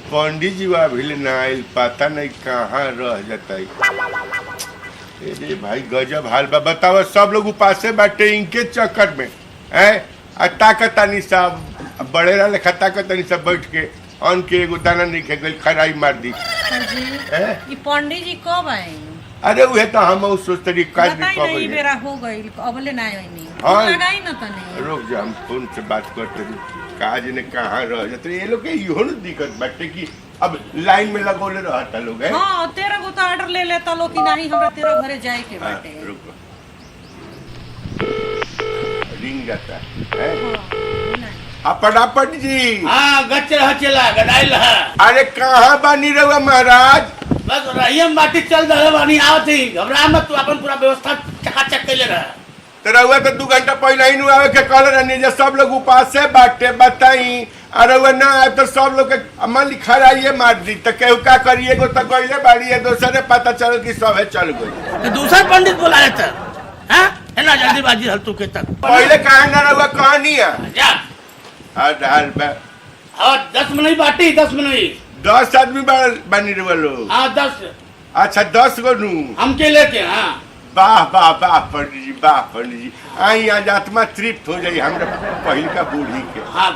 पंडित जी अभी ना आइल, पता नहीं कहाँ रह जाता। भाई गजब हाल बा। बताओ सब लोग उपासे बाटे इनके चक्कर में है। ताकतानी सब बड़े रहे ताकतानी सब बैठ के अन के एगो दाना नहीं खे गई, खराई मार दी। ये पंडित जी कब आए? अरे वह तो हम सोचते काज नहीं बेरा हो गई अबले ना आईनी। हां लगाई ना तने। रुक जा, हम फोन से बात करते काज ने कहाँ रह जाते। ये लोग के इहो न दिक्कत बाटे कि अब लाइन में लगोले रहता लोग है। हां तेरा को तो ऑर्डर ले लेता लोग कि नहीं हमरा तेरा घरे जाए के बाटे। रुको, रिंग जाता है। पंडित जी। हाँ गच रहा चला गदाइल रहा। अरे कहाँ बानी रहुआ महाराज? बस रहियम बाटी चल रहे बानी आवत ही घबरा मत, तू अपन पूरा व्यवस्था चकाचक कैले रहा। तो रहुआ तो 2 घंटा पहले ही नु आवे के कॉल रहनी जे सब लोग उपास से बाटे बताई। अरे वो ना आए तो सब लोग के मन खराइए मार दी तो केहू का करिए गो तो गइले बाड़ी है। दूसरे पता चल कि सब है चल गई। तो दूसरा पंडित बुलाए था हां है ना, जल्दीबाजी हल तू के तक पहले कहां ना रहुआ कहानी है जा। हां डाल बा और 10 मिनट बाटी 10 मिनट 10 आदमी बनी रहुआ लोग। हां 10। अच्छा 10 गो नु हम के लेके। हां वाह वाह वाह पंडित जी, वाह पंडित जी। आई आज आत्मा तृप्त हो जाई हमरा पहिल का बूढ़ी के। हां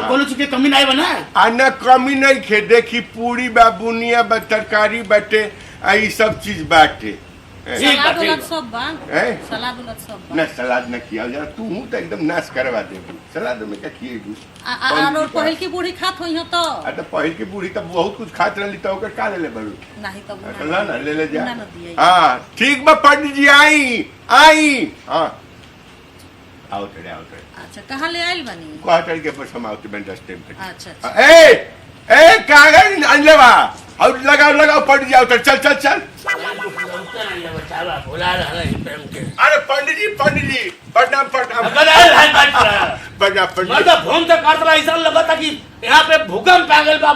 कौन चीज की कमी नहीं बना आना कमी नहीं खे। देखी पूरी बा, बुनिया बा, तरकारी बाटे, आई सब चीज बाटे। सलाद उलट सब बा। हैं? सलाद उलट सब बा। ना सलाद न किया जरा तू तो एकदम नाश करवा दे। सलाद में क्या किए तू? और पहिल की बूढ़ी खात होई हो तो। तो पहिल की बूढ़ी तो बहुत कुछ खात रहली तो ओकर का ले ले बड़ू। नहीं तो ला ना ले ले जा। ना दिए। हां ठीक बा पंडित जी। आई आई हां आओ तेरे आओ तेरे। अच्छा कहाँ ले आइल बनी? क्वार्टर के पर हम आउट बेंच स्टेम पे। अच्छा ए कहां गई अनलेवा? और लगाओ लगाओ पंडित जी आओ तेरे। चल चल चल। अरे पंडित जी प्रणाम प्रणाम। प्रणाम पंडित फोन से काटला ऐसा लगा था कि यहाँ पे भूकंप आ गइल बा,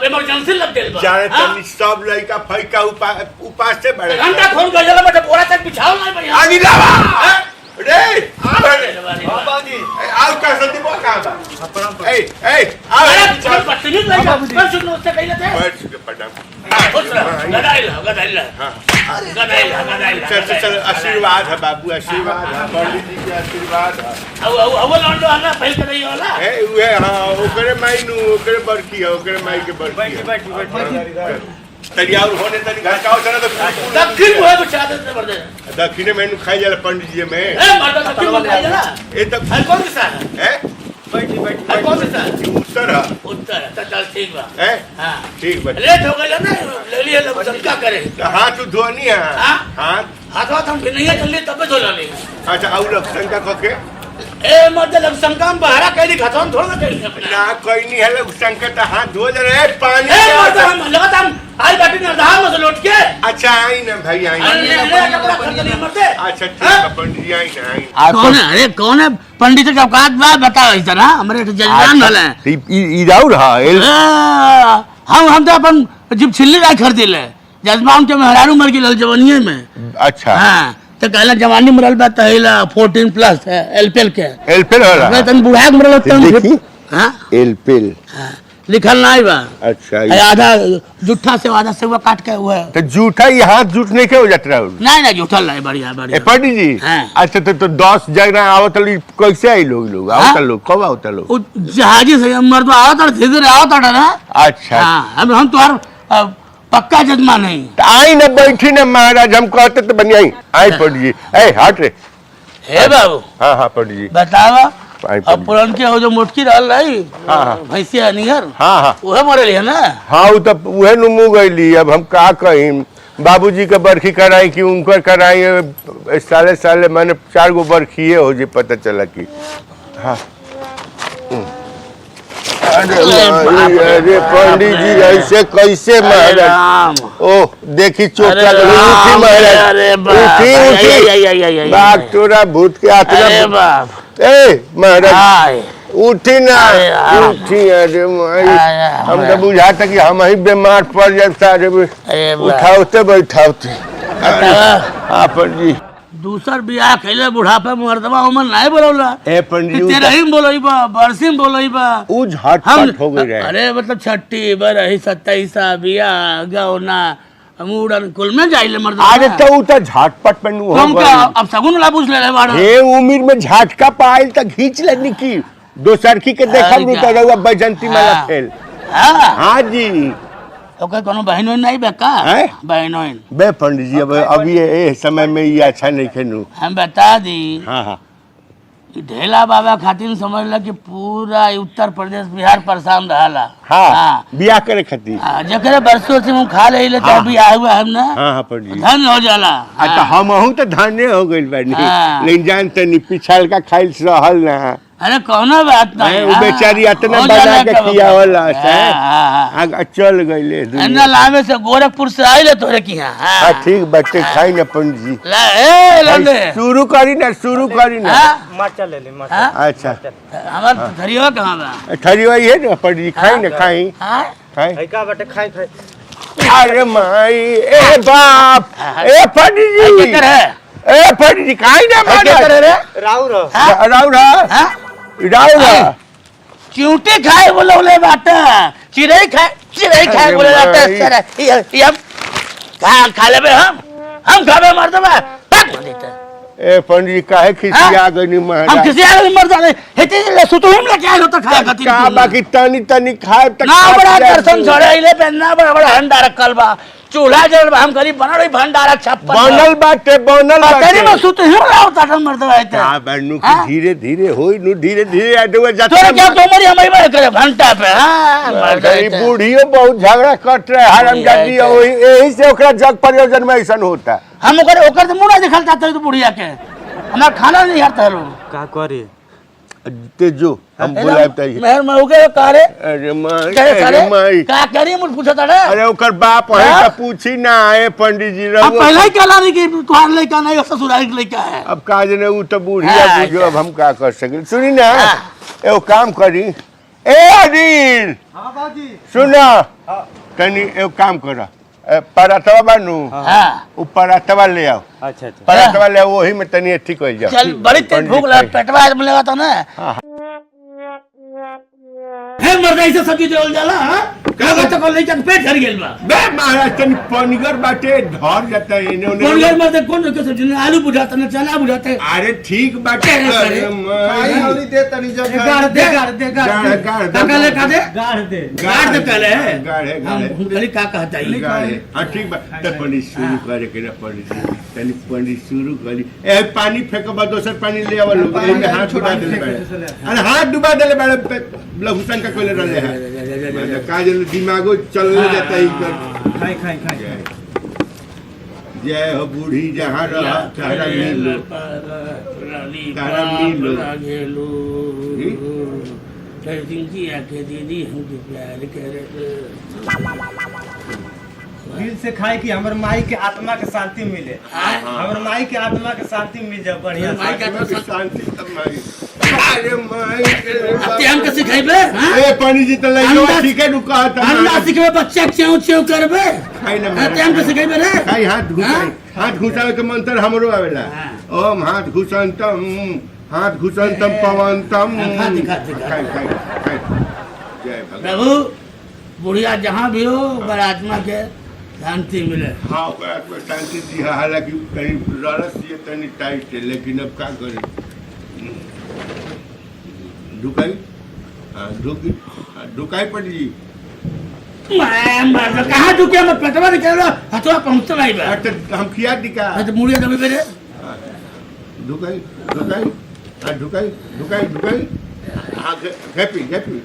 इमरजेंसी लग गइल बा। जाने तनी सब लइका फइका उपास से बड़े घंटा फोन कर जला बटे बोरा तक बिछाओ नहीं बढ़िया। आनी लावा रे बाबा जी आओ का संदीप का बा। ए आओ अरे बदतमीज लड़का कर सुन उससे कह लेते हैं। बैठ के प्रणाम। गदाइल चल आशीर्वाद है बाबू, आशीर्वाद है पंडित जी के आशीर्वाद है। अब लौंडो आना पहल कर रही होला ए उहे हां ओकरे माई नु ओकरे बरकी है, ओकरे माई के बरकी है। बैठ तरी और होने तनी घर का चला तो दक्षिण हुए बचा दे जबरदस्त। दक्षिणे मेनू खाई जाला पंडित जी में। ए मर्द दक्षिण में खाई जाला। ए तब हर कौन सा है? बैठी हर कौन सा उत्तर है। उत्तर तो चल ठीक बा। है हां ठीक बा। लेट हो गइल ना, ले लिए लब क्या करे। हाथ धोनी है। हाथ हाथ हम नहीं जल्दी तब धोला नहीं। अच्छा और लक्षण का कके ए मर्द लब संकम बहरा कह दी खतम थोड़ा कह ना कोई नहीं है लोग संकट हाथ धो जा रहे पानी ए मर्द हम लगातार आई बैठी ना धाम में लौट के। अच्छा आई ना भाई आई। अच्छा ठीक है पंडित जी आई ना आई। कौन है? अरे कौन है पंडित का औकात बा बताओ इस तरह हमरे जजमान वाला है। इदाउर हम तो अपन जिप छिल्ली ला खरीद ले जजमान के मेहरारू मर के लल जवानीए में। अच्छा हां तो कहला जवानी मरल बा तहिला 14 प्लस है एलपीएल के। एलपीएल होला मैं तन बुढ़ा के मरल तन। हां एलपीएल लिखल नहीं बा। अच्छा आधा जूठा से आधा से वो काट के हुआ तो जूठा ये हाथ जूठ नहीं के हो जात रहा। नहीं जूठा नहीं बढ़िया बढ़िया। पंडित जी अच्छा तो 10 जगह आवत कैसे आई लोग आवत लोग कब आवत लोग? जहाजी से मर्द आवत धीरे आवत ना। अच्छा अब हम तो पक्का जजमान नहीं। आई ना बैठी ना महाराज हम कहते तो बनी आई पंडित जी। ए हट रे हे बाबू। हाँ हाँ पंडित जी बतावा अब पुरान के हो जो मोटकी रहल रही भैंसिया निहर। हाँ हाँ उहे मरल है ना। हाँ वो तो उहे नुमू गईली। अब हम का कहीं बाबूजी का बरखी कराई कि उनकर कराई साले साले मैंने 4 गो बरखिए हो जी पता चला कि। हाँ अरे पंडित जी ऐसे कैसे महाराज? ओह देखी चोट लगी महाराज। उठी बाघ तोरा भूत के आत्मा। ए महाराज उठी ना उठी। अरे हम तो बुझाता कि हम ही बीमार पड़ जाए सारे उठाओते बैठाओते। हाँ पंडित जी दूसर बियाह कैले बुढ़ापे मर्दवा उमर नहीं बोलौला ए पंडित जी तेरा ही बोलई बा बरसिम बोलई बा उ झटपट हो गई रहे। अरे मतलब छठी बरही 27 बियाह गौना मुड़न कुल में जाइले मर्दवा। अरे तो उ तो झटपट में नु हो तुम क्या गई। अब सगुन ला पूछ ले रे बाड़ा हे उम्र में झटका पाइल त खींच लेनी की दोसर की के देखम नु तो रउआ बैजंती माला फेल। हां हां जी ओके कोनो बहन नहीं बेका हैं? बहन बे पंडित जी अब ये समय में ये अच्छा नहीं खेनू। हम बता दी हाँ हाँ ई ढेला बाबा खातिर समझ ल कि पूरा उत्तर प्रदेश बिहार परेशान रहला। हाँ बियाह करे खातिर। जकरे बरसों से मुंह खा ले हाँ। भी आए हुआ हम ना हाँ हाँ पंडित जी धन हो जाला। तो हमहू तो धन्य हो गइल बानी हाँ। लेकिन जानते नहीं पिछल का खाइल रहल ना। अरे कोनो बात नहीं वो बेचारी इतना बना के खियावला से चल गइले अन्ना लामे से गोरखपुर से आइले तोरे की हां ठीक बाटे खाई ना पंडित जी ला ए लंदे शुरू करी ना माचा ले ले माचा। अच्छा हमार धरियो कहां बा ठरियो है ना पंडित जी खाई ना खाई हां खाई का बाटे खाई खाई। अरे माई ए बाप ए पंडित जी के करे ए पंडित जी खाई ना के करे रे राउर हां राउरा चूंटी खाए बोले बाटा चिड़ै खाए बोले बाटा सर ये हम खा लेबे हम खाबे मर देबे ए पंडित जी काहे खिसिया गनी हम महाराज किसी आदमी मर जाने हेती ले सुतो हम ले क्या होता खाए खातिर का बाकी तनी खाए तक ना बड़ा दर्शन छोड़े इले पे ना बड़ा हंडा रखल बा चूल्हा जल हम गरीब बना रही भंडारा छप्पन बनल बाटे तेरी में सुतो हम लाओ ता मर देबे का बनू की धीरे धीरे होई नु धीरे धीरे आडवा जाता तोरे क्या तोमरी हमई में करे घंटा पे हां मर गई गई बूढ़ियो बहुत झगड़ा कट रहे हरामजादी यही से ओकरा जग प्रयोजन में ऐसा होता। हम ओकर मुंह ना दिखल जाते तो बुढ़िया के हमरा खाना नहीं आता है लोग का करे ते जो हम बुलाए तई मेहर में होगे कारे अरे माई करे अरे माई का करी मुझ पूछता रे अरे ओकर बाप है हाँ? त पूछी ना आए पंडित जी अब रहुआ पहले ही कहला नहीं कि तुम्हार लड़का नहीं ससुराल के लड़का है अब काज ने उ तो बुढ़िया हाँ, बुझो अच्छा। अब हम का कर सके सुनी ना हाँ। एगो काम करी ए अनिल हां बाजी सुना तनी एगो काम कर पराठवा बानू हां ऊपर पराठवा ले आओ अच्छा अच्छा पराठवा ले आओ वही में तनी ठीक हो जाओ चल बड़ी तेज भूख लगा पेटवा में लगा था ना है मर्द ऐसे सब्जी देवल जाला हां का बात को लइका के पेट भर गेल बा बे महाराज तनी पनिगर बाटे धर जाता है इने कौन ओने घर मर्द कौन के सब्जी ने आलू बुझाता ना चना बुझाता अरे ठीक बाटे अरे, अरे अरे, माई दे तनी जगह गाड़ दे गाड़ का ले का दे गाड़ दे गाड़ दे पहले गाड़े गाड़े हम गली का कहता है गाड़े हां ठीक बा त पानी शुरू करे के ना पानी तनी पानी शुरू करी ए पानी फेंकबा दोसर पानी ले आवा लोग एमे हाथ डुबा देले बाड़े अरे हाथ डुबा देले बाड़े लहुसन का कोले रहले है काजल दिमागो चलने जाता ही कर खाई खाई खाई जय हो बूढ़ी जहाँ रह तारा मिलो तारा मिलो जिंदगी आके दीदी हमके प्यार करे दिल से खाए कि हमर माई के आत्मा के शांति मिले हमर माई के आत्मा के शांति मिल जाए बढ़िया माई के आत्मा के शांति तब माई अरे माई अब ते हम के सिखाइबे ए पानी जी त लइयो ठीक है रुका त अंडा सिखबे बच्चा च्यों च्यों करबे खाई ना ते हम के सिखाइबे रे खाई हाथ घुसावे के मंत्र हमरो आवेला ओम हाथ घुसंतम पवंतम खाई खाई खाई जय भगवान प्रभु बुढ़िया जहाँ भी हो बड़ा आत्मा के शांति मिले हाँ में शांति दी है हालांकि कहीं रस ये तनी टाइट है लेकिन अब क्या करें ढुकाई हाँ ढुकाई पड़ी जी मैं मर कहाँ ढुके मैं पेटवा निकल रहा हथवा पहुँचता नहीं बे हम खिया दिखा तो मुड़िया दबे मेरे ढुकाई ढुकाई हाँ ढुकाई हाँ घेपी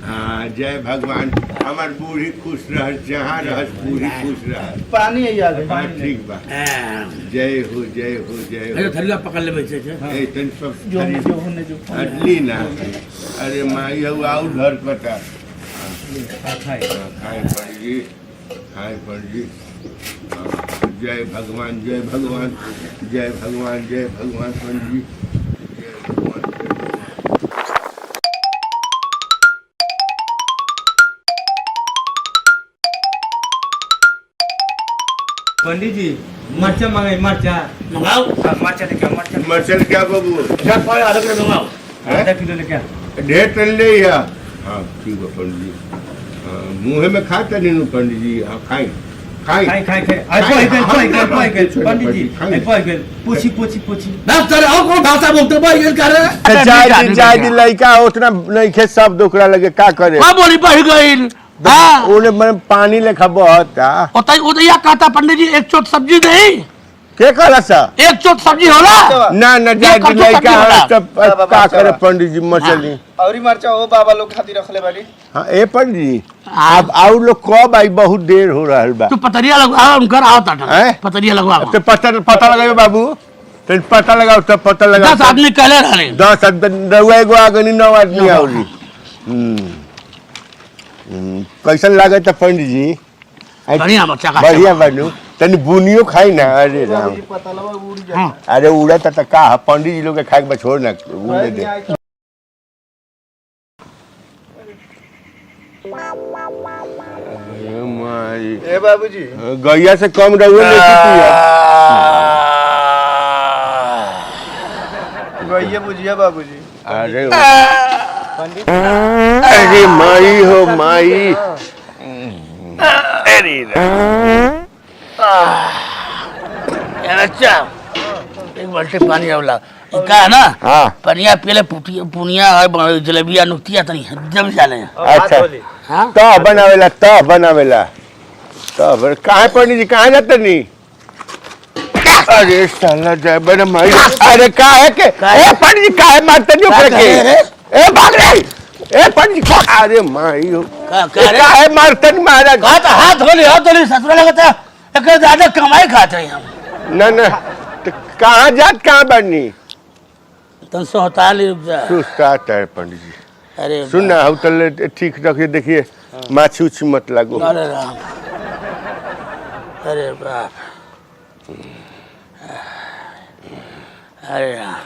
हाँ जय भगवान हमार बूढ़ी खुश रह जहाँ रह बूढ़ी खुश रह पानी है यार हाँ ठीक बा जय हो जय हो जय अरे हो थलिया पकड़ ले बैठे थे ए तन सब जो जो होने जो अटली ना अरे माई हऊ आउ घर कटा खाई खाए पड़ जी जय भगवान जय भगवान जय भगवान जय भगवान पंडित जी जय भगवान पंडित जी मरचा मांगे मरचा मंगाओ मरचा लेके आओ, मरचा मरचल क्या बाबू आधा किलो मंगाओ आधा किलो लेके आओ। ढेर तल ले या हाँ ठीक है पंडित जी हाँ, मुँह में खाता नहीं पंडित जी हाँ खाई खाई खाई खाई खाई आई कोई पंडित जी आई कोई पूछी पूछी पूछी ना तेरे और कौन भाषा बोलते भाई ये कर रहे जाय दी लड़का उतना नहीं खे सब दोकरा लगे का करे हां बोली बढ़ गई हां ओने मन पानी लेखा बहता उतर या कहता पंडित जी एक चोट सब्जी नहीं के कहला सा एक चोट सब्जी होला ना जाय दी लड़का सब का करे पंडित जी मछली औरी मरचा ओ बाबा लोग खातिर रखले बाली। हाँ ए पंडित जी आप आउ लोग कब आई बहुत देर हो रहल बा तू पतरिया लगवा उनकर आओ टाटा हैं? पतरिया लगवा तो पता लगाओ बाबू तो पता लगाओ तब पता लगाओ 10 आदमी कहले रहले 10 रउआ एगो आगनी 9 आदमी आउली कैसन लागे त पंडित जी बढ़िया बच्चा का बढ़िया बनू तनी बुनियो खाई ना अरे राम पता लगा उड़ जा। अरे उड़ा त का पंडित जी लोग के खाए के छोड़ ना उड़े दे अरे माई ए बाबूजी गैया से कम रहुए लेती थी गइए बुझिया बाबूजी। अरे अरे माई हो माई अरे अच्छा एक बाल्टी पानी आवला का है ना हाँ पनिया पहले पुनिया और जलेबिया नुतिया तनी जब जाले अच्छा हां तो बनावेला तब कहाँ पंडित जी कहाँ जाते नहीं अरे साला जाए बना माई अरे काहे के ए पंडित जी काहे मारते नहीं ऊपर के ए भाग रे ए पंडित जी अरे माई हो काहे मारते नहीं महाराज हाथ धोली ससुरा लगता एक ज्यादा कमाई खाते हैं हम ना तो कहाँ जात कहाँ बननी तुम सोहताली रुक जा सुस्ता आता है पंडित जी अरे सुन ना हम तो ठीक रखिए देखिए माछी उछी मत लागो अरे राम अरे बाप अरे राम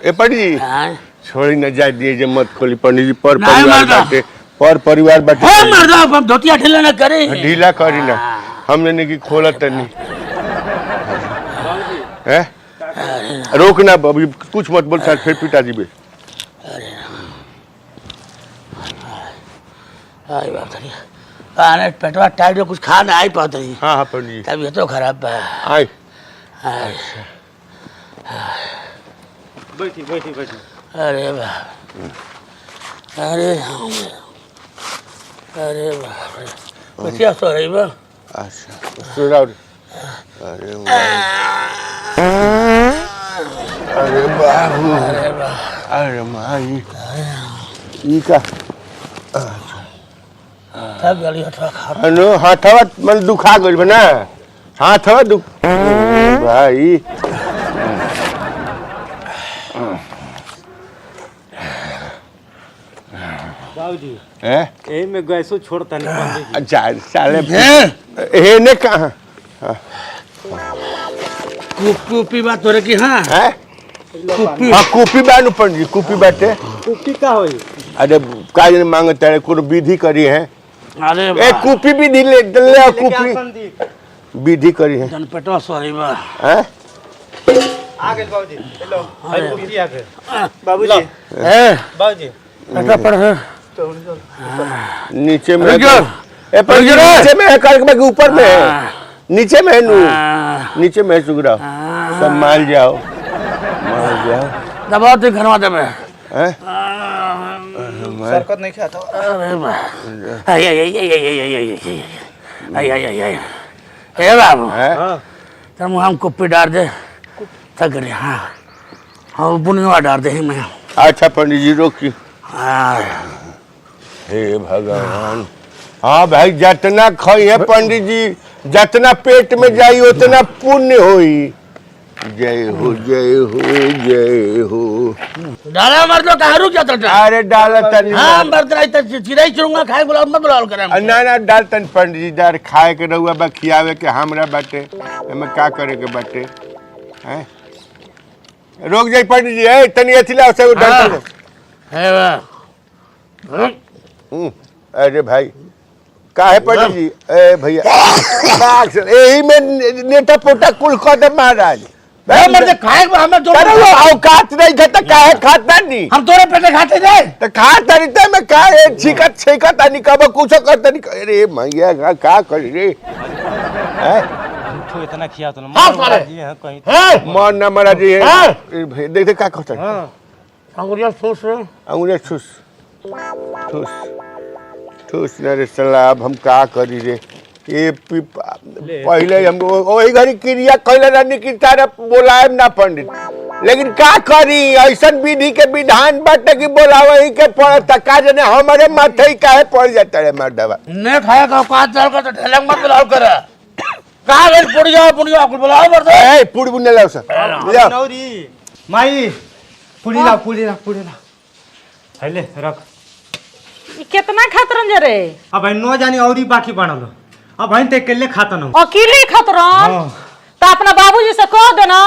ए पंडित जी हाँ छोड़ी न जाए दिए जे मत खोली पंडित जी पर नहीं परिवार मरदा। बाटे पर परिवार बाटे हाँ मर्दा हम धोतिया ढीला न करे ढीला करी ना हमने नहीं की खोलत नहीं है रोक ना अभी कुछ मत बोल साथ फिर पिता जी बे आई बात है आने पेटवा टाइट हो कुछ खा ना आई पाते नहीं हाँ हाँ पंडित जी तबीयत तो खराब है आई आई, बैठी बैठी बैठी अरे बाप अरे अरे बाप बचिया सो रही बा अच्छा सुनाओ अरे अरे बाबू अरे बाप अरे माई ई का सब गली हटवा खा अनु हाथवा मन दुखा गइल बा ना हाथवा दुख भाई बाबूजी हैं एही में गैसो छोड़ता नहीं पंडित जी। अच्छा साले हे ने कहा कुपी बात हो रही कि हाँ है कुपी हाँ कॉपी बानु पंडित जी कॉपी बाटे कुप्पी का होई अरे काज मांगत है कोनो विधि करी है अरे ए कॉपी विधि ले ले कॉपी पंडित विधि करी है जन पेटवा सो रही बा हैं आ गए बाबूजी हेलो भाई कुप्पी आ गए बाबूजी हैं बाबूजी पेटवा पर है नीचे में रुक जाओ। ए पर रुक जाओ। नीचे में है करके बाकी ऊपर में है हाँ। नीचे में है नू हाँ। नीचे में है सुगरा सब माल जाओ दबाओ तो घरवा दे में हैं सरकत नहीं खाता। अरे बाप आई आई आई आई आई आई आई आई आई आई ए बाबू हैं तब हम कुप्पी डाल दे थक गए हाँ हाँ बुनिया डाल दे मैं अच्छा पंडित जी रोकी हाँ हे भगवान हाँ भाई जितना खाई है पंडित जी जितना पेट में जाई उतना पुण्य होई जय हो जय हो जय हो डाला मर दो कहाँ रुक जाता था अरे डालत हाँ मर्द रही तो चिड़ै चुरूंगा खाए बुलाओ मत बुलाओ करे ना डालतन पंडित जी दार खाए के रहुआ बा खियावे के हमरा बाटे एमे का करे के बाटे हैं रोक जाई पंडित जी ए तनी अथिला से डालतन है बा अरे भाई काहे पंडित जी ए भैया यही में नेटा पोटा कुल कदम महाराज मर्द खाए हमें तो औकात नहीं था काहे खाता नहीं हम तोरे पेटे खाते थे तो खा तरीते में का छिकत छिकत नहीं कब कुछ करता नहीं अरे भैया का कर रे तो इतना खिया तो हाँ, साले। जी हां कहीं मन न मरा जी है देख देख का खाता अंगुरिया सोच रहे अंगुलियां ठुस ठुस ठुस न रे साला अब हम का करी रे ये पहले हम वही घड़ी क्रिया कैले रहनी कि तारा बोलाए ना पंडित लेकिन का करी ऐसा विधि के विधान बाटे कि बोलावे के पड़ता का जने हमारे माथे ही काहे पड़ जाता रे मर्दवा ने खाया का पांच साल का तो ढेलंग मत बुलाओ कर कहां गए पुड़िया कुल बुलाओ मर्द ए पुड़ बुने लाओ सर ले नौरी माई पुड़ी ला हेले रख ई कितना खतरन रे अब नो जानी औरी बाकी बनल अब हन ते अकेले खाता न अकेले खतरन तो अपना बाबूजी से कह देना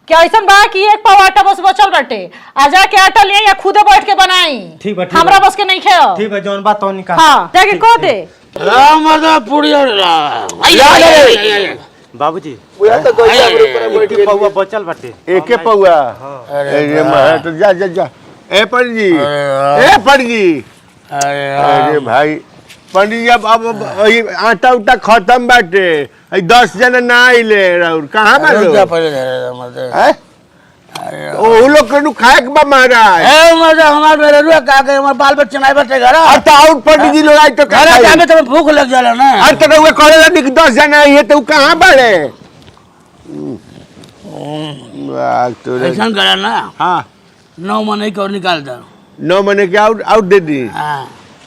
कि ऐसा बा कि एक पाव आटा बस बचल बाटे आ जाके आटा ले या खुदे बैठ के बनाई ठीक बा हमरा बस के नहीं खाओ ठीक है जौन बात तो निकाल हां जाके कह दे मर्द पुड़िया बाबूजी बुआ तो गइया ऊपर बैठ के पौवा बचल बाटे एके पौआ अरे मां तो जा ए पंडित जी ए पंडित जी अरे भाई पंडित जी अब आटा उटा खत्म बाटे 10 जना ना आइले और कहां बालो ओ लोग कनु खाए के बा महाराज ए मर्द हमार मेरे रुआ का के हमार बाल बच्चे नहीं बचे घर तो आउट पंडित जी लोग आई तो घर खाए जाके तो भूख लग जाला ना अरे तो वो करेला कि 10 जना आई है तो कहां बाड़े वाह तो ऐसा करा ना हां 9 महीने को निकाल दो 9 महीने के आउट दे दी हां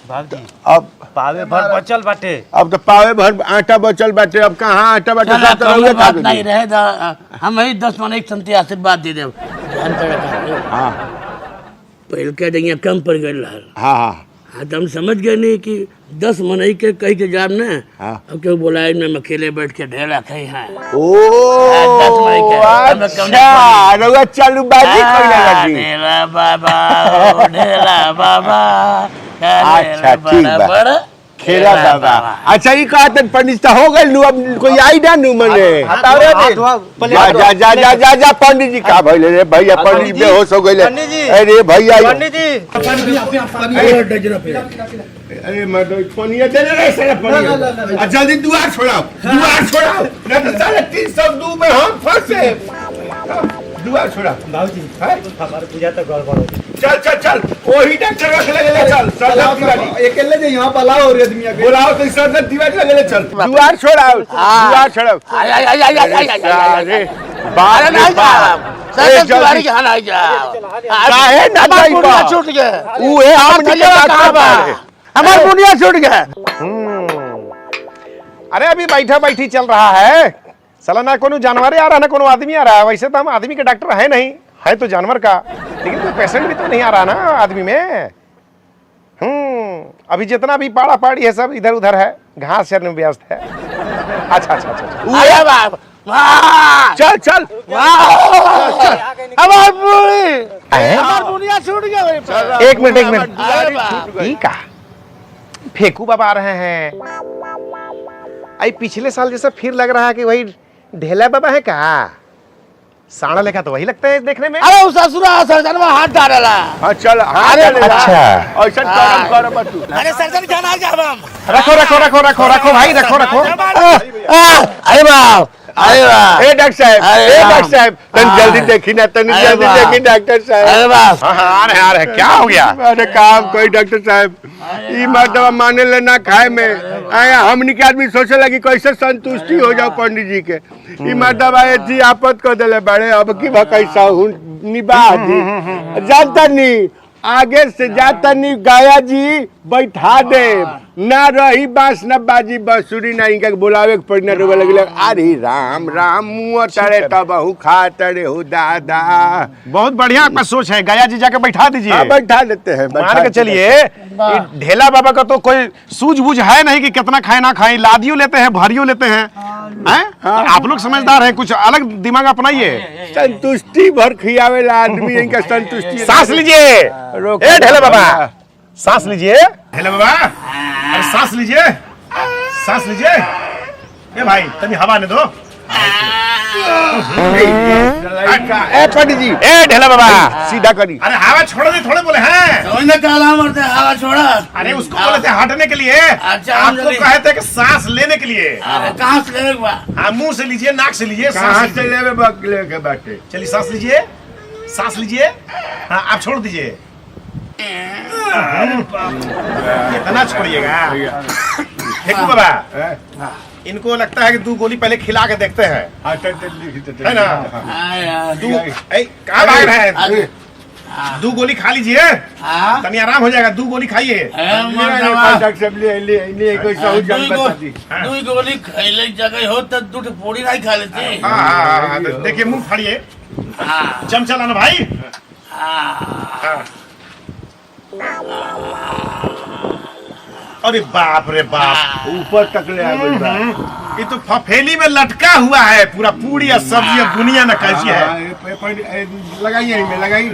बाबूजी अब पावे भर बचल बाटे अब तो पावे भर आटा बचल बाटे अब कहां आटा बाटे चला सब तो बात नहीं रहे हम ही 10 महीने की संति आशीर्वाद दे देव हां पहले कह देंगे कम पड़ गए हां हां हाँ तो हम समझ गए नहीं कि 10 महीने के कहीं के जाब ना हाँ। अब क्यों बुलाए में अकेले बैठ के ढेला खाई हैं ओ 10 महीने के अच्छा रउआ चालू बाजी कइला लगी ढेला बाबा अच्छा ठीक बा खेला बाबा अच्छा ये कहत पंडित तो हो गइल नु अब कोई आई ना नु मने हटाओ रे जा पंडित जी का भइले रे भैया पंडित बेहोश हो गइले पंडित जी। अरे भैया पंडित जी अरे मर्द पनिया दे रे साला पनिया जल्दी दुआर छोड़ाओ ना तो साले 302 में हम फंसे दुआर छोड़ा बाबूजी हमारे पूजा तो गड़बड़ हो चल वही डॉक्टर रख ले चल सरदार तिवारी अकेले जे यहां पलाओ और आदमी के बुलाओ तो सरदार तिवारी लगे चल दुआर छोड़ाओ अरे बाहर नहीं सरदार तिवारी के हां आ जा काहे ना जाई बा छूट गए ऊ है हम हमार बुनिया छूट गए अरे अभी बैठी चल रहा है साला ना कोनो जानवर आ रहा है ना कोनो आदमी आ रहा है। वैसे तो हम आदमी के डॉक्टर है नहीं, है तो जानवर का, लेकिन कोई पेशेंट भी तो नहीं आ रहा ना आदमी में। अभी जितना भी पाड़ा पाड़ी है सब इधर उधर है, घास चरने में व्यस्त है। अच्छा अच्छा अच्छा अरे बाप चल चल हमार बुनिया छूट गया। एक मिनट ये का फेंकू बाबा आ रहे हैं। आई पिछले साल जैसा फिर लग रहा है कि वही ढेला बाबा है क्या? साड़ा लेखा तो वही लगता है देखने में। अरे ससुरा सर्जन में हाथ डालेला। हां चल हां अच्छा ऐसा काम कर बा तू। अरे सर्जन जाना जा हम रखो भाई रखो। अरे बाप ए डॉक्टर साहब तन जल्दी देखी ना, तन जल्दी देखी डॉक्टर साहब। अरे बाप आ रहे क्या हो गया? अरे काम कोई डॉक्टर साहब ई मर्दवा माने ले ना खाए में आया हमनी के आदमी सोचे लगी कैसे संतुष्टि हो जाओ पंडित जी के। ई मर्दवा एथी आपत कर देले बड़े अब की कैसा हूं निभा दी जानता नहीं आगे से जाता नहीं गाया जी बैठा दे ना रही बांस न बाजी बंसुरी ना इनका बुलावे के पड़ना रोवे लगले। अरे राम राम मुंह तड़े तब हूँ खा तड़े हो दादा। बहुत बढ़िया आपका सोच है, गया जी जाके बैठा दीजिए। हाँ बैठा देते हैं मान के चलिए ढेला बाबा का तो कोई सूझबूझ है नहीं कि कितना खाए ना खाए, लादियों लेते हैं भरियों लेते हैं। आप लोग समझदार हैं, कुछ अलग दिमाग अपनाइए। संतुष्टि भर खियावे आदमी इनका संतुष्टि। सांस लीजिए ए ढेला बाबा, सांस लीजिए ढेला बाबा, अरे सांस लीजिए। सांस लीजिए। ए भाई तनी हवा ने दो। ए पंडित जी ए ढेला बाबा सीधा करी। अरे हवा छोड़ दे, थोड़े बोले हैं। उन्होंने काला मरते हवा छोड़ा। अरे उसको बोले थे हटने के लिए। अच्छा, आपको कहे थे कि सांस लेने के लिए। कहाँ से लेने के बाद? हाँ, मुंह से लीजिए, नाक से लीजिए, कहाँ सांस से लीजिए। ले बकले के बाटे। चलिए सांस लीजिए, सांस लीजिए। हाँ आप छोड़ दीजिए। इतना छोड़िएगा। देखो बाबा, इनको लगता है कि 2 गोली पहले खिला के देखते हैं, है ना? कहाँ भाग रहे हैं? 2 गोली खा लीजिए, तनी आराम हो जाएगा। 2 गोली खाइए। दू गोली खैले जगह हो तो 2 पूरी नहीं खा लेते। हाँ, तो देखिए मुंह फाड़िए। चमचा लाना भाई। अरे बाप रे बाप, ऊपर तक ले आ गई बा। ये तो फफेली में लटका हुआ है पूरा। पूरी और सब्जी और बुनिया न कैसी है। लगाई यहीं में लगाई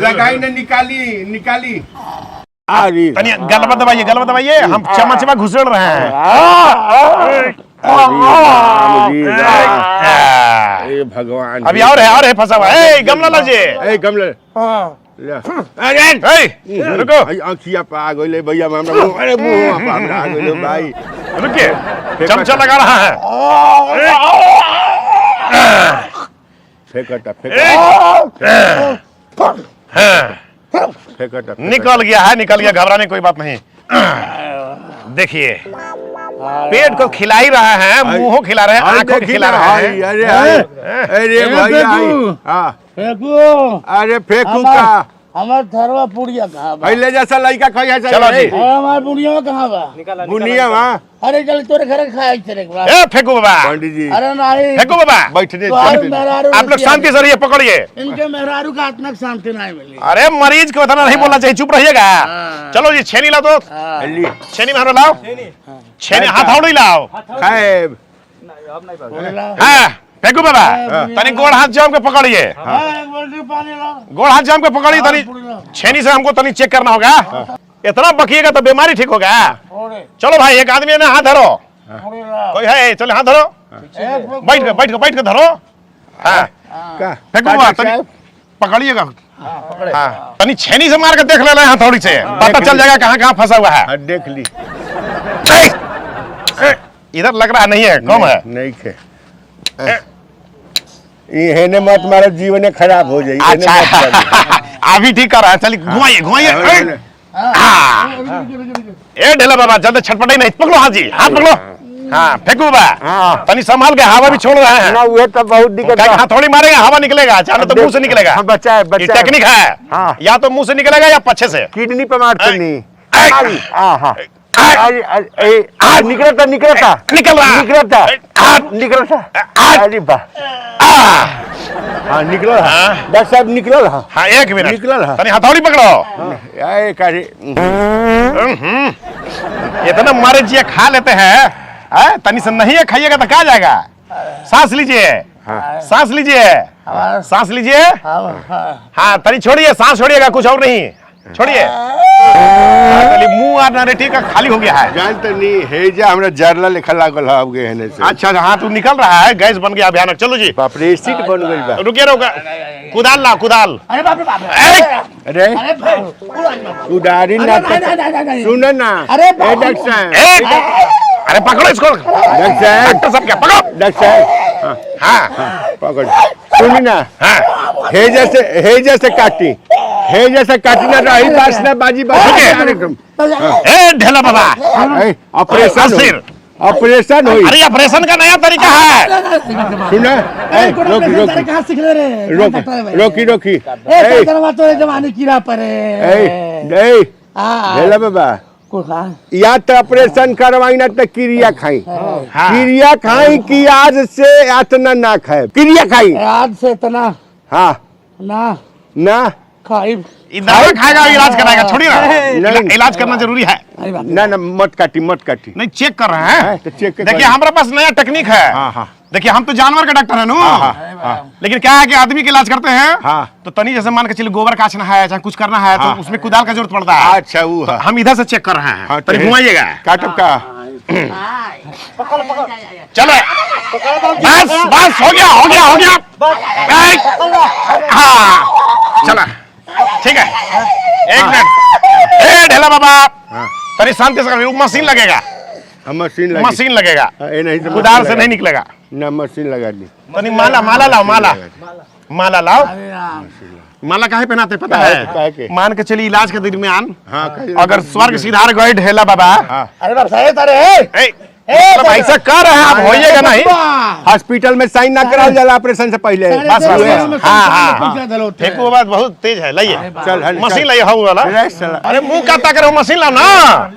लगाई ने निकाली। अरे तनी गलबा दबाइए, हम चम्मच में घुसड़ रहे हैं। ए भगवान, अभी और है फंसा हुआ। ए गमला लाजिए। ए गमले अरे रुको, आँखिया पे आ गई भैया। अरे मुँह पे हमरा आ गई भाई। रुकिए, चमचा लगा रहा है। फेंकता निकल गया, घबराने कोई बात नहीं। देखिए पेट को खिला ही रहा है, मुंह खिला रहे हैं, आंखों खिला रहा है। अरे भैया, अरे फेंकू का हमार थरवा पुड़िया कहाँ बा? पहले जैसा लड़का खाया चलो जी। हमार बुढ़िया कहाँ बा? बुनिया वहाँ। अरे चल तोरे घर खाए चले एक बार। ए फेंकू बाबा, पंडित जी अरे नहीं, फेंको बाबा। बैठने आप लोग शांति से रहिए, पकड़िए। इनके मेहरारू का इतना शांति नहीं मिली। अरे मरीज को इतना नहीं बोलना चाहिए, चुप रहिएगा। चलो जी छेनी लाओ, तो छेनी में लाओ। छेनी हाथौड़ी लाओ। खाए हाँ फेंकू बाबा, तनी गोड़ हाथ जाम के पकड़िए। गोड़ हाथ जाम के पकड़िए तनी। छेनी से हमको तनी चेक करना होगा। इतना बकिएगा तो बीमारी ठीक होगा। चलो भाई, एक आदमी ने हाथ धरो। कोई है? चलो हाथ धरो। बैठ के धरो। हाँ फेंकू बाबा, तनी पकड़िएगा। हाँ तनी छेनी से मार के देख लेना हथौड़ी से, पता चल जाएगा कहाँ कहाँ फंसा हुआ है। देख ली। इधर लग रहा नहीं है, कम है। नहीं खे ये मत मारो, जीवन खराब हो जाए। अच्छा अभी ठीक कर रहा है। चलिए घुमाइए। ए ढेला बाबा, जल्दी छटपटाई नहीं। पकड़ो हाथ जी, हाथ पकड़ो। हाँ फेंकू बाबा, तनी संभाल के, हवा भी छोड़ रहे हैं ना। वो तो बहुत दिक्कत है। हथौड़ी मारेगा, हवा निकलेगा, चाहे तो मुंह से निकलेगा। बच्चा टेक्निक है। या तो मुंह से निकलेगा या पीछे से। किडनी पे मारते नहीं। निकल रहा। अरे बा हाँ निकल रहा। डॉक्टर साहब निकल रहा। हाँ 1 मिनट निकल रहा। तनी हथौड़ी पकड़ो। इतना मारे जिया खा लेते हैं, तनी से नहीं खाइएगा तो क्या जाएगा। सांस लीजिए, सांस लीजिए, सांस लीजिए। हाँ तनी छोड़िए, सांस छोड़िएगा, कुछ और नहीं, छोड़िए। मुंह आ ठीक है, खाली हो गया है। जानते नहीं है जा, हमरा जरला लिखा लागल है अब गए से। अच्छा हाँ तू निकल रहा है, गैस बन गया भयानक। चलो जी, बाप रे सीट बन गई बा। रुकिए कुदाल लाओ, कुदाल। अरे बाप रे बाप रे। अरे उदारी ना सुन ना। अरे डॉक्टर साहब, अरे पकड़ो इसको। डॉक्टर सब क्या पकड़ो। डॉक्टर साहब हाँ पकड़। सुनी ना, हे जैसे काटी, हे जैसे काटी ना रही बास ना बाजी एकदम। ए ढेला बाबा, ऑपरेशन हुई। अरे ऑपरेशन का नया तरीका है। सुना, रोकी जमाने कीड़ा पड़े। ढेला बाबा, या तो ऑपरेशन करवाई ना तो क्रिया खाई। क्रिया खाई कि आज से इतना ना खाए। क्रिया खाई आज से इतना हाँ ना खाई। दवा खाएगा, इलाज कराएगा। छोड़िए ना, इलाज करना जरूरी है। ना मत काटी नहीं चेक कर रहे हैं। तो चेक देखिए हमारे पास नया टेक्निक है। देखिए हम तो जानवर का डॉक्टर है नु, लेकिन क्या है कि आदमी का इलाज करते हैं। तो तनी जैसे मान के चलिए गोबर काटना है, चाहे कुछ करना है, तो उसमें कुदाल का जरूरत पड़ता है। अच्छा वो हम इधर से चेक कर रहे हैं। तनी घुमाइएगा। काटब का चलो बस बस हो गया हो गया हो गया। हाँ चला ठीक है। एक मिनट ए ढेला बाबा तरी शांति से कर, मशीन लगेगा मशीन लगेगा नहीं तो कुदाल से नहीं निकलेगा। ना मशीन लगा दी। तनी माला माला लाओ माला माला लाओ। माला काहे पहनाते पता काहे के? है? मान के चलिए इलाज के दरमियान हाँ अगर स्वर्ग सिधार गए ढेला बाबा अरे बाप साहेब अरे मतलब ऐसा कर रहे हैं आप होइएगा नहीं। हॉस्पिटल में साइन ना कराल जाला ऑपरेशन से पहले। बस बस हाँ हाँ फेंकू बात बहुत तेज है लाइए चल हल मशीन लाइए हाउ वाला। अरे मुंह का ताक रहे हो मशीन लाओ ना।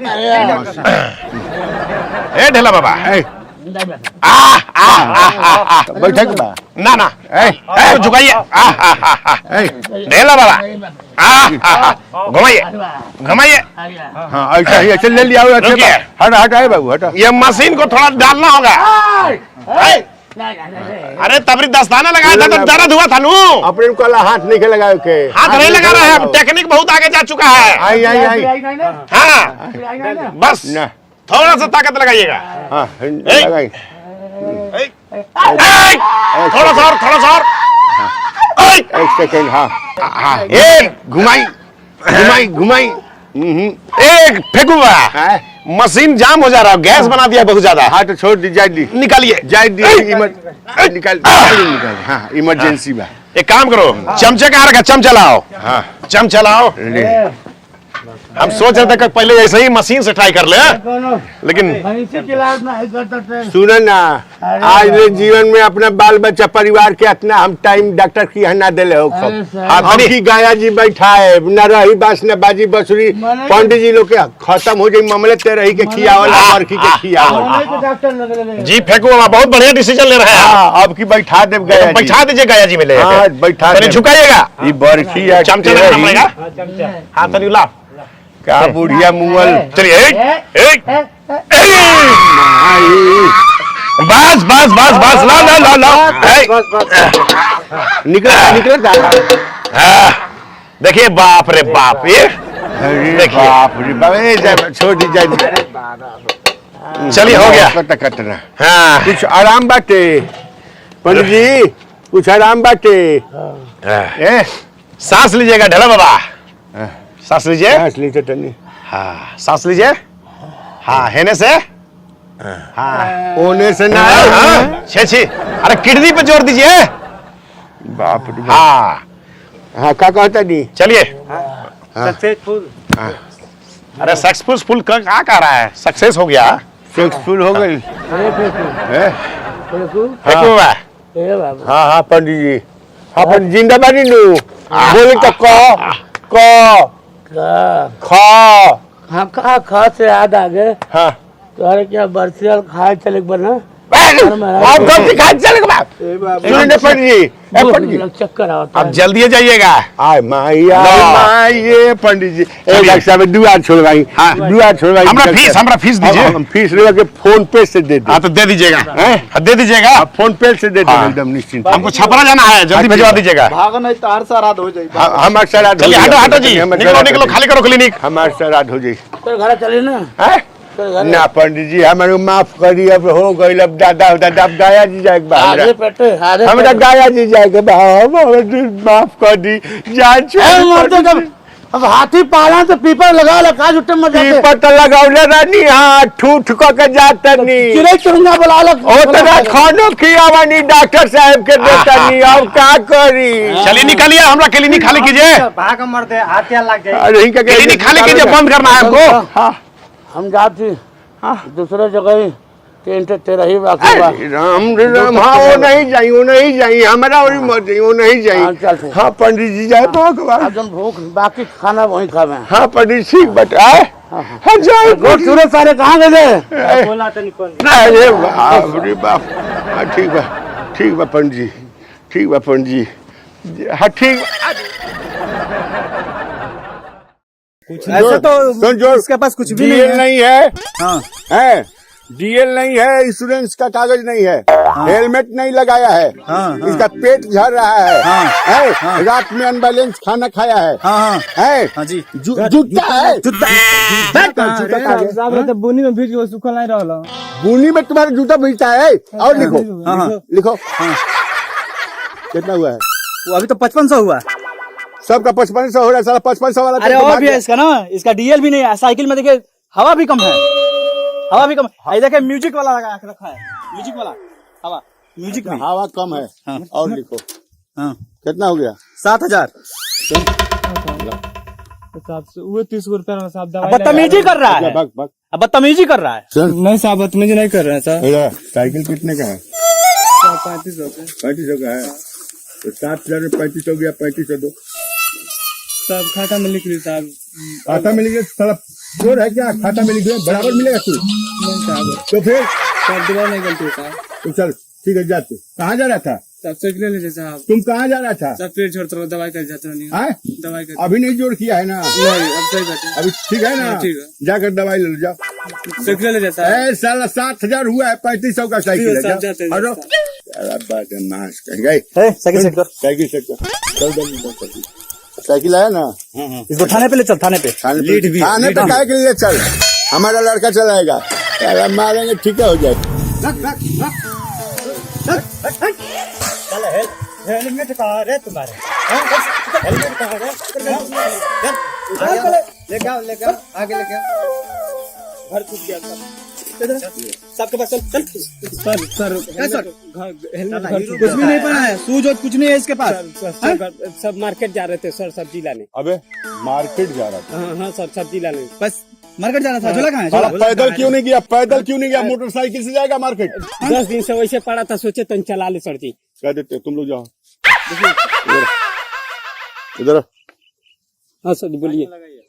ए ढेला बाबा बैठक बा ना ना ए झुकाइए ढेला बाबा घुमाइए घुमाइए। हाँ ऐसा ही ऐसे ले लिया रुकिए। हट हट आए बाबू हट। ये मशीन को थोड़ा डालना होगा। अरे तबरी दस्ताना लगाया था तो दर्द हुआ था नू। अपने को हाथ नहीं लगा के हाथ नहीं लगा रहा है अब टेक्निक बहुत आगे जा चुका है। आई आई आई हाँ बस ना थोड़ा सा ताकत लगाइएगा। हाँ लगाई थोड़ा सा और थोड़ा सा और। एक सेकंड हाँ एक घुमाई घुमाई घुमाई एक फेंकूगा मशीन जाम हो जा रहा है गैस बना दिया बहुत ज्यादा। हाँ तो छोड़ दी जाए दी निकालिए जाए दी निकाल हाँ इमरजेंसी बा। एक काम करो चमचे का रखा चमचा लाओ। हाँ चमचा लाओ। हम सोच रहे थे कि पहले ऐसे ही मशीन से ट्राई कर ले लेकिन सुनो ना आज मेरे जीवन में अपना बाल बच्चा परिवार के इतना हम टाइम डॉक्टर की ना दिले हो अब की गाया जी बैठा है न रही बास न बाजी बसुरी पंडित जी लोग के खत्म हो जाए मामले ते रही के खियावल मरखी के खियावल। जी फेंको बहुत बढ़िया डिसीजन ले रहे हैं। हाँ अब की बैठा दे गया बैठा दीजिए गया जी मिले बैठा झुकाइएगा ये बरखी है चमचा लगाना पड़ेगा। हाँ तनी ला क्या बुढ़िया मुगल चलिए एक बस बस बस बस ला ला ला ला निकल देखिए बाप रे बाप ये देखिए बाप रे बाप छोड़ दी जाए। चलिए हो गया कटना। हाँ कुछ आराम बाटे पंडित जी कुछ आराम बाटे। सांस लीजिएगा ढेला बाबा सांस लीजिए। हाँ सांस लीजिए। हाँ हेने से हाँ ओने से ना छी अरे किडनी पे जोर दीजिए। बाप रे हाँ हाँ क्या कहता दी चलिए सक्सेसफुल अरे सक्सेसफुल क्या कह रहा है सक्सेस हो गया सक्सेसफुल हो गई। फेंकू बा। हाँ हाँ पंडित जी हाँ पंडित जिंदा बानी नू बोले तो क खा से याद आ गए हाँ तुम्हारे क्या बरसियाल खाए चले बना आप कब से खाए चले सुनिए पंडित जी चक्कर आता अब जल्दी जाइएगा। आय माई पंडित जी एक रक्षा में दुआर छोड़वाई दुआर छोड़वाई हमरा फीस दीजिए। हम फीस लेवा के फोन पे से दे दे। हाँ तो दे दीजिएगा दे दीजिएगा फोन पे से दे दे एकदम निश्चिंत। हमको छपरा जाना है जल्दी भिजवा दीजिएगा। भाग नहीं तार साराद हो जाए। हमारे श्राद्ध चलिए हटो हटो जी निकलो निकलो खाली करो क्लिनिक। हमारे श्राद्ध हो जाए तो घर चले ना ना पंडित जी हमारे माफ करी अब हो गई अब दादा दादा अब गाया जी जाए आधे पेटे हमारा गाया जी जाएगा माफ कर दी जान अब हाथी पाला तो पीपर लगा लगा जुट्टे में जाते पीपर तो लगावले रानी हाँ ठूठ को के जाता नहीं चिड़ै चुड़ंगा बुला लो ओ तना खानो खियावा नहीं डॉक्टर साहब के देता नहीं अब क्या करी। चलिए निकलिए हमरा क्लिनिक खाली कीजिए। भाग मर दे हाथ लग जाए। अरे इनका क्लिनिक खाली कीजिए बंद करना है हमको। हम जाते दूसरे जगह टेंट तेरा ही बाकी बा राम राम हाँ वो नहीं जाई हमारा और मत जाई वो नहीं हाँ, चल जाई। हाँ पंडित जी जाए भगवान अब जन भूख बाकी खाना वहीं खावे हाँ पंडित ठीक बता हाँ जाए सूरज सारे कहाँ गए बोला तो निकल अरे बाप रे बाप हाँ ठीक बा पंडित जी ठीक बा पंडित जी हाँ ठीक ऐसे तो जो इसके पास कुछ भी डीएल नहीं नहीं है हाँ है डीएल नहीं है इंश्योरेंस का कागज नहीं है हेलमेट नहीं लगाया है, इसका पेट झड़ रहा है, रात में अनबैलेंस खाना खाया है, जूता है, जूता साहब बुनी में भीज के सूखल नहीं रहल। बुनी में तुम्हारा जूता भीजता है। और लिखो कितना हुआ है? वो अभी तो 5500 हुआ। सबका 5500 हो रहा है, साला 5500 वाला। अरे और भी है इसका ना, इसका डीएल भी नहीं है। साइकिल में देखिए हवा भी कम है, हवा भी कम है। देखिए म्यूजिक वाला लगा के रखा है, म्यूजिक वाला हवा, म्यूजिक में हवा कम है। और लिखो कितना हो गया? 7000। वो 30 रुपया में साहब दवाई बदतमीजी कर रहा है, भाग अब बदतमीजी कर रहा है। नहीं साहब बदतमीजी नहीं कर रहे हैं सर। साइकिल कितने का है? 3500 का। 3500 का है तो 7000 में 3500 गया, 3500 दो। साहब खाता में लिख ली साहब। खाता में लिखे साला चोर है क्या? खाता में लिखे बराबर मिलेगा तू। नहीं साहब, तो फिर साहब दोबारा नहीं गलती है साहब। तो चल ठीक है, जा तू। कहाँ जा रहा था? साहब साइकिल ले लीजिए साहब। तुम कहाँ जा रहा था? साहब पेट छोड़ते रहो, दवाई कर जाता नहीं। हाँ? दवाई कर अभी नहीं जोड़ किया है ना? नहीं, अब सही बात है। अभी ठीक है ना? ठीक है। जाकर दवाई ले लो, जाओ। साइकिल ले लीजिए साहब। ए साला 7000 हुआ है, 3500 का साइकिल है। साहब जाते हैं। हेलो साला बात है, मास कह गए। साइकिल सेक्टर, साइकिल से चल दो। साइकिल आया ना? इसको थाने पे ले चल, थाने पे। थाने पे काहे के लिए चल? हमारा लड़का चलाएगा, अगर मारेंगे ठीक है, हो जाए। हेलमेट कहाँ है तुम्हारे? हेलमेट कहाँ है? लेके आओ आगे लेके आओ। घर छूट गया सबके पास। चल सर हेलमेट कुछ भी नहीं पड़ा है, सूज और कुछ नहीं है इसके पास। सब मार्केट जा रहे थे सर, सब्जी लाने। अबे मार्केट जा रहा था? हाँ सर, सब्जी लाने। बस मार्केट जाना था। झोला कहाँ है? साला पैदल क्यों नहीं गया? पैदल क्यों नहीं गया? मोटरसाइकिल से जाएगा मार्केट। 10 दिन से वैसे पड़ा था, सोचे तो चला ले सर जी। कह देते तुम लोग जाओ इधर। हाँ सर बोलिए।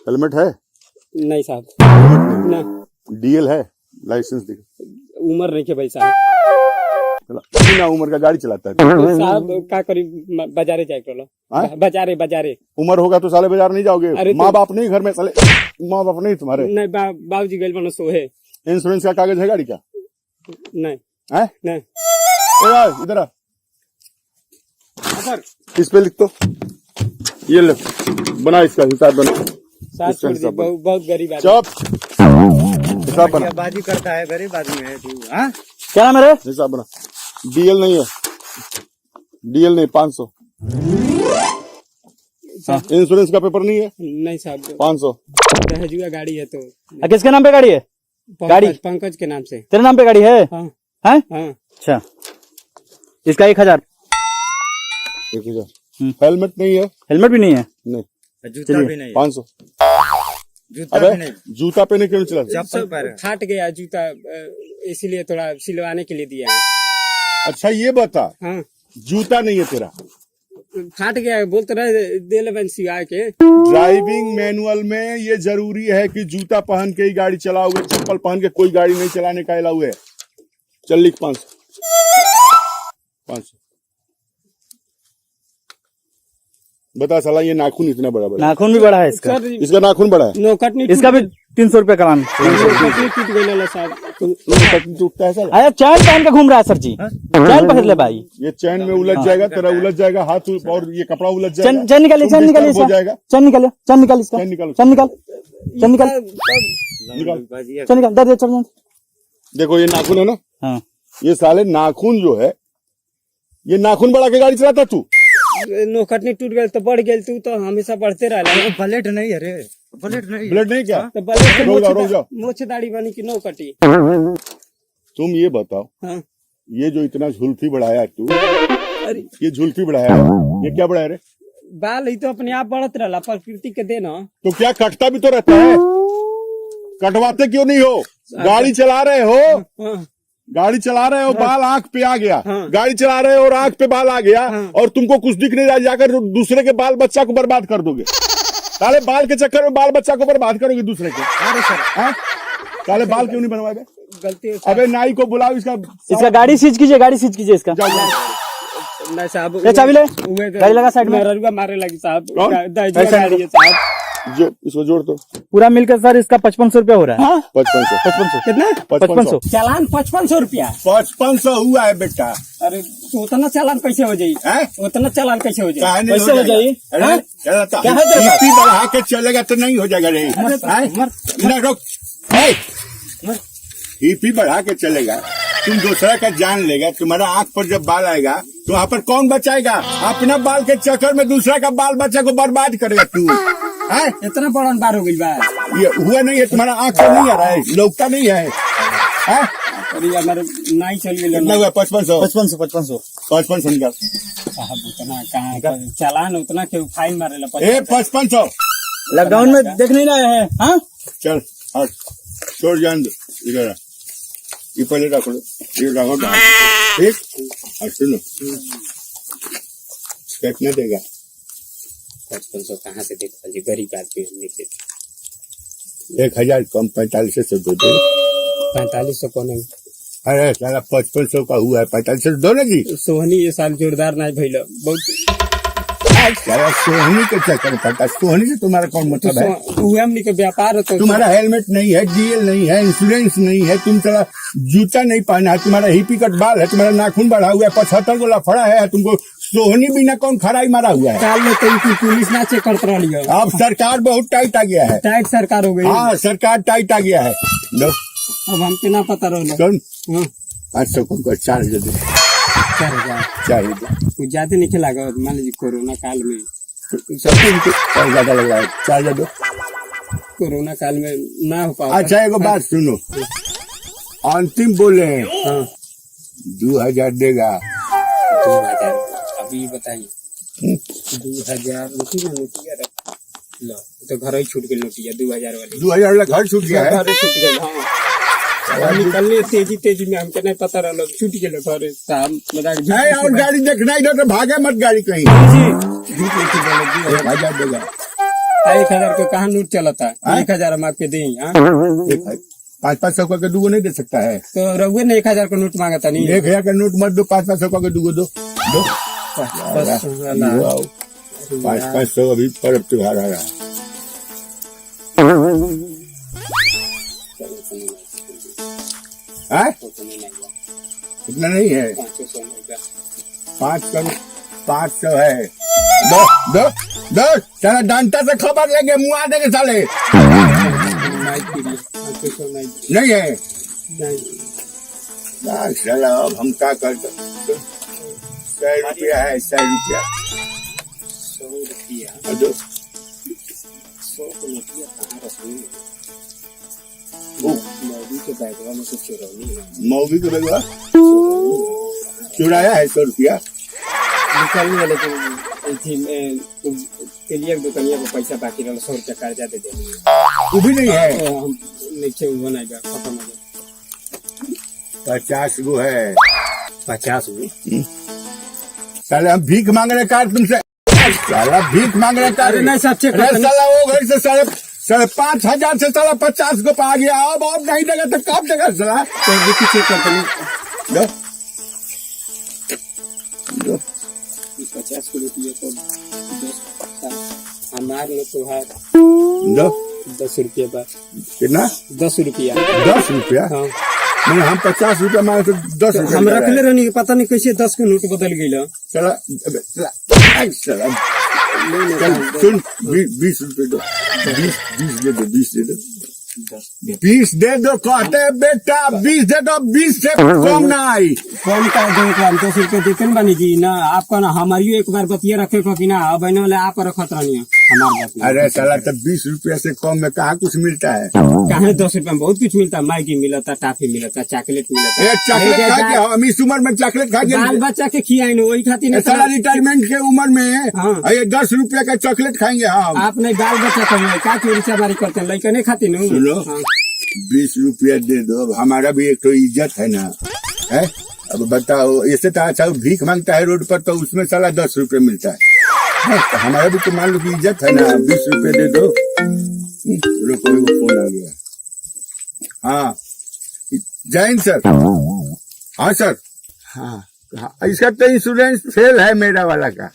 हेलमेट है? नहीं साहब, ना डीएल है, लाइसेंस दिखा। उम्र नहीं के भाई साहब। बिना उम्र का गाड़ी चलाता है साहब का करी बाजारे जाए हाँ? बाजारे। उम्र होगा तो साले बाजार नहीं जाओगे? अरे माँ बाप नहीं घर में? साले माँ बाप नहीं तुम्हारे? नहीं बाबूजी गए बनो सोहे। इंश्योरेंस का कागज है गाड़ी का? नहीं है? नहीं ए यार इधर आ। सर, इस पे लिख तो, ये ले बना, इसका हिसाब बना। साथ छोड़ दी, बहुत गरीब आदमी। चुप, हिसाब बना। बाजी करता है, गरीब आदमी है तू। हाँ क्या नाम है रे? हिसाब बना। डीएल नहीं है, डीएल नहीं, 500। इंश्योरेंस का पेपर नहीं है? नहीं साहब, 500। दहेजुआ गाड़ी है तो। किसके नाम पे गाड़ी है? गाड़ी पंकज के नाम से। तेरे नाम पे गाड़ी है? हाँ हैं? हाँ। अच्छा, इसका 1000। 1000। हेलमेट नहीं है? हेलमेट भी नहीं है? नहीं। जूता भी नहीं, 500। जूता अबे भी नहीं, जूता पहने क्यों चला? चप्पल पैर फाट गया जूता, इसीलिए थोड़ा सिलवाने के लिए दिया है। अच्छा ये बता, हाँ जूता नहीं है तेरा? फाट गया, बोलते रहे दे ले सिवा के। ड्राइविंग मैनुअल में ये जरूरी है कि जूता पहन के ही गाड़ी चलाओगे, चप्पल पहन के कोई गाड़ी नहीं चलाने का अलाउ है। चल लिख 500। 500 बता साला, ये नाखून इतना बड़ा बड़ा? नाखून भी बड़ा है इसका। सर इसका नाखून बड़ा है? नौकट नहीं, इसका भी 300 रुपया करान। नौकट नहीं टूट गई साहब। नौकट टूटता है साला? अरे चैन पहन के घूम रहा है सर जी, चैन पहन ले भाई। ये चैन में उलझ जाएगा, तेरा उलझ जाएगा हाथ, और ये कपड़ा उलझ जाएगा। चैन निकालिए, चैन निकालिए, हो जाएगा। चैन निकालिए, चैन निकाल इसका, चैन निकालो। चैन निकाल, चैन निकाल, निकाल। चैन निकाल, दे चल। देखो ये नाखून है ना, हाँ ये साले नाखून जो है, ये नाखून बढ़ा के गाड़ी चलाता तू? नौकट नहीं टूट गई तो बढ़ गई, तू तो हमेशा बढ़ते रहा। ब्लेड नहीं है रे, ब्लेड नहीं, ब्लड नहीं क्या? तो बल्ले रुक जाओ। मोछ दाढ़ी बनी की नौकटी। तुम ये बताओ, हाँ ये जो इतना झुल्फी बढ़ाया तू, अरे ये झुल्फी बढ़ाया, ये क्या बढ़ाया रे? बाल ही तो अपने आप बढ़त रहा, प्रकृति के देना। तो क्या कटता भी तो रहता है? कटवाते क्यों नहीं हो? गाड़ी चला रहे हो, हाँ गाड़ी चला रहे हो, बाल आंख पे आ गया। हाँ। गाड़ी चला रहे हो और आंख पे बाल आ गया, और तुमको कुछ दिख नहीं रहा, जाकर दूसरे के बाल बच्चा को बर्बाद कर दोगे। साले बाल के चक्कर में बाल बच्चा को बर्बाद करोगे दूसरे के। अरे सर, हाँ? साले बाल क्यों नहीं बनवाए बे? गलती है अबे नाई को बुलाओ, इसका गाड़ी सीज कीजिए, गाड़ी सीज कीजिए इसका। नहीं साहब, ये चाबी ले, गाड़ी गाड़ी लगा साइड में। रुआ मारे लगी साहब। कौन? दहेजुआ गाड़ी है साहब। जो इसको जोड़ दो। पूरा मिलकर सर इसका 5500 रुपया हो रहा है। 5500। 5500 कितना? 5500 चालान 5500 रुपया। 5500 हुआ है बेटा। अरे तो उतना चालान कैसे हो जाई? उतना चालान कैसे हो जाई? कैसे हो जाई? क्या है तेरे पास? बीपी बढ़ा के चलेगा तो नहीं हो जाएगा रे। ना रोक। बीपी बढ़ा के चलेगा, तुम दूसरा का जान लेगा। तुम्हारा आंख पर जब बाल आएगा तो वहाँ पर कौन बचाएगा? अपना बाल के चक्कर में दूसरा का बाल बच्चा को बर्बाद करेगा तू। इतना बड़ा बार हो गई बा। ये हुआ नहीं है, तुम्हारा आंख पर नहीं आ रहा है, लौकता नहीं है। अरे हमारे नाई चल गई। कितना हुआ? 5500। 5500 निकाल। साहब उतना कहाँ चालान उतना के फाइन मारेला। 5500। लॉकडाउन में देख नहीं रहे हैं। हाँ चल हट, छोड़ जान दो। इधर आ। ये पहले रख लो, ये रखो ठीक। और सुनो, कितना देगा? 5500 कहाँ से देखा जी? गरीब आदमी हम देखे। 1000 कम 4500 दो दे। 4500 कौन है? अरे साला 5500 का हुआ है, 4500 दो ना जी। सोहनी ये साल जोरदार नहीं भइल बहुत। साला सोहनी के चक्कर में पड़ता है। सोहनी से तुम्हारा कौन मतलब है? हमनी के व्यापार तो तुम्हारा हेलमेट नहीं है, डीएल नहीं है, इंश्योरेंस नहीं है, तुम साला जूता नहीं पहना है, तुम्हारा हिपी कट बाल है, तुम्हारा नाखून बढ़ा हुआ है, 75 को लफड़ा है, तुमको सोहनी बिना कौन खराई मारा हुआ है? काल में तो पुलिस ना चेक करते रही है। अब सरकार बहुत टाइट आ गया है। टाइट सरकार हो गई। हाँ, सरकार टाइट आ गया है। लो अब हमके ना पता रहो। सुन, 500 को 4000 दे। 4000 कुछ ज्यादा नहीं खिलागा। मान लीजिए कोरोना काल में ज्यादा लग रहा है। 4000 दो। कोरोना काल में ना हो पाओ। अच्छा एगो बात सुनो, अंतिम बोले हैं। 2000 देगा। 2000 अभी बताइए। 2000 नोटिया रख लो तो घर ही छूट गई। नोटिया 2000 वाली 2000 वाला घर छूट गया है। घर छूट गई। हाँ निकलने तेजी में हमके नहीं पता रहा छूट गए घर साहब। नहीं और गाड़ी देखना इधर तो भागे मत गाड़ी कहीं। 1000 देगा। 1000 का कहाँ नोट चलता है? 1000 हम आपके दें। 500 का दूगो नहीं दे सकता है तो रघुए ने 1000 का नोट मांगा था। नहीं 1000 का नोट मत दो, 500 का दूगो दो। 500 अभी पर्व त्योहार आ रहा है। इतना नहीं है। 500 है। दो दो दो साला डंटा से खबर लेंगे, मुआ देंगे साले। नहीं है साला। अब हम क्या कर सकते? 100 रुपया है। 100 रुपया। 100 रुपया। दो 100 को नोटिया कहाँ रखनी? मौगी के बैगवा में से चुरौनी है। मौगी के बैगवा चुराया है 100 रुपया। निकलने वाले तेलिया दुकानिया को पैसा बाकी रहा 100 रुपया कर्जा दे दे। वो भी नहीं है। हम नीचे वो नहीं खत्म हो गया। 50 गो है। 50 गो साले हम भीख मांग रहे कार तुमसे। साला भीख मांग रहे कार। नहीं सब चेक साला वो घर से 5,500 से साला 50 को पा गया। अब नहीं देगा तो कब देगा साला? तो चेक करते दो 50 को रुपये तो 10 हमारे लोग तो है दो 10 रुपये पर। कितना? 10 रुपया। 10 रुपया? हाँ मैंने हम 50 रुपया मांगे तो 10 रुपया हम रखले रहनी। पता नहीं कैसे 10 को नोट बदल गई। चला सुन 20 रुपये दो। 20 दे दो। 20 दे दो। 20 दे दो कहते हैं बेटा। 20 दे दो। 20 से कम ना आई। कौन का दो 10 रुपये देते न बनी जी ना आपका ना हमारी एक बार बतिया रखे को कि ना अब वाले आप रखत रहनी है हमारे बात। अरे साला तब 20 रुपया से कम में कहाँ कुछ मिलता है? कहाँ 10 रुपये में बहुत कुछ मिलता है। मैगी मिलता, टॉफी मिलता, चॉकलेट मिलता। चॉकलेट खा के हम इस उम्र में चॉकलेट खा बाल के बच्चा के खियाई वही खाती साला रिटायरमेंट के उम्र में हाँ। ये 10 रुपया का चॉकलेट खाएंगे हम। आप नहीं बाल बच्चा करिए क्या चोरी चमारी करते हैं लड़के नहीं खाती न। सुनो 20 रुपया दे दो। अब हमारा भी एक तो इज्जत है ना है। अब बताओ ऐसे तो अच्छा भीख मांगता है रोड पर तो उसमें साला 10 रुपये मिलता है। तो हमारा भी तो मान लो कि इज्जत है ना। 20 रुपये दे दो। रुको फोन आ गया। हाँ जैन सर। हाँ सर। हाँ इसका तो इंश्योरेंस फेल है मेरा वाला का।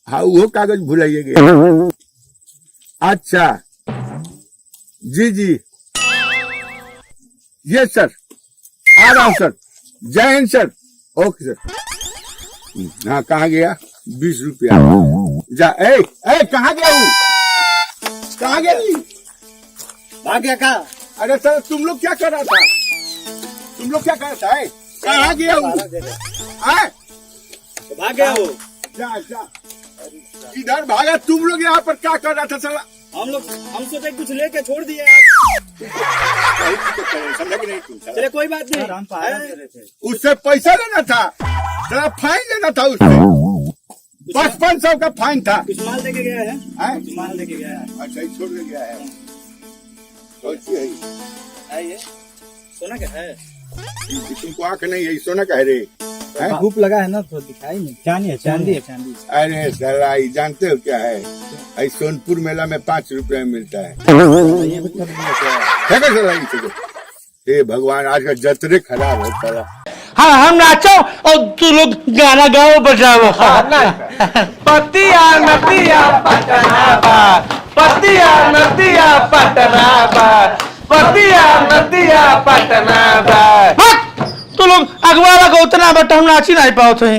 हाँ वो कागज भुलाइएगा। अच्छा जी जी यस सर आ रहा हूँ सर जय हिंद सर ओके सर हाँ कहाँ गया 20 रुपया जा ए कहाँ गया हूँ कहाँ गया भाग गया कहाँ? अरे सर तुम लोग क्या कर रहा था तुम लोग क्या कर रहा था कहाँ गया हूँ भाग गया वो। जा जा इधर भागा तुम लोग यहाँ पर क्या कर रहा था सर हम सोचे कुछ लेके छोड़ दिए आप। समझा कि नहीं चले कोई बात नहीं। उससे पैसा लेना था जरा फाइन लेना था उससे 5500 का फाइन था कुछ माल लेके गया है? हैं? माल लेके गया है। अच्छा ही छोड़ ले गया है सोचिए आइए सोना क्या है? तुमको आंख नहीं है सोना कह रे हैं? धूप लगा है ना तो दिखाई नहीं। चांदी है चांदी। अरे सर जानते हो क्या है आई सोनपुर मेला में 5 रुपए में मिलता है हे भगवान आज का जतरे खराब है सारा हाँ हम नाचो और तू लोग गाना गाओ बजाओ। पतिया नदिया पटना बा पतिया नदिया पटना बा पतिया नदिया पटना बा। तू लोग अगवाला को उतना बट हम नाची नहीं पाओ थे।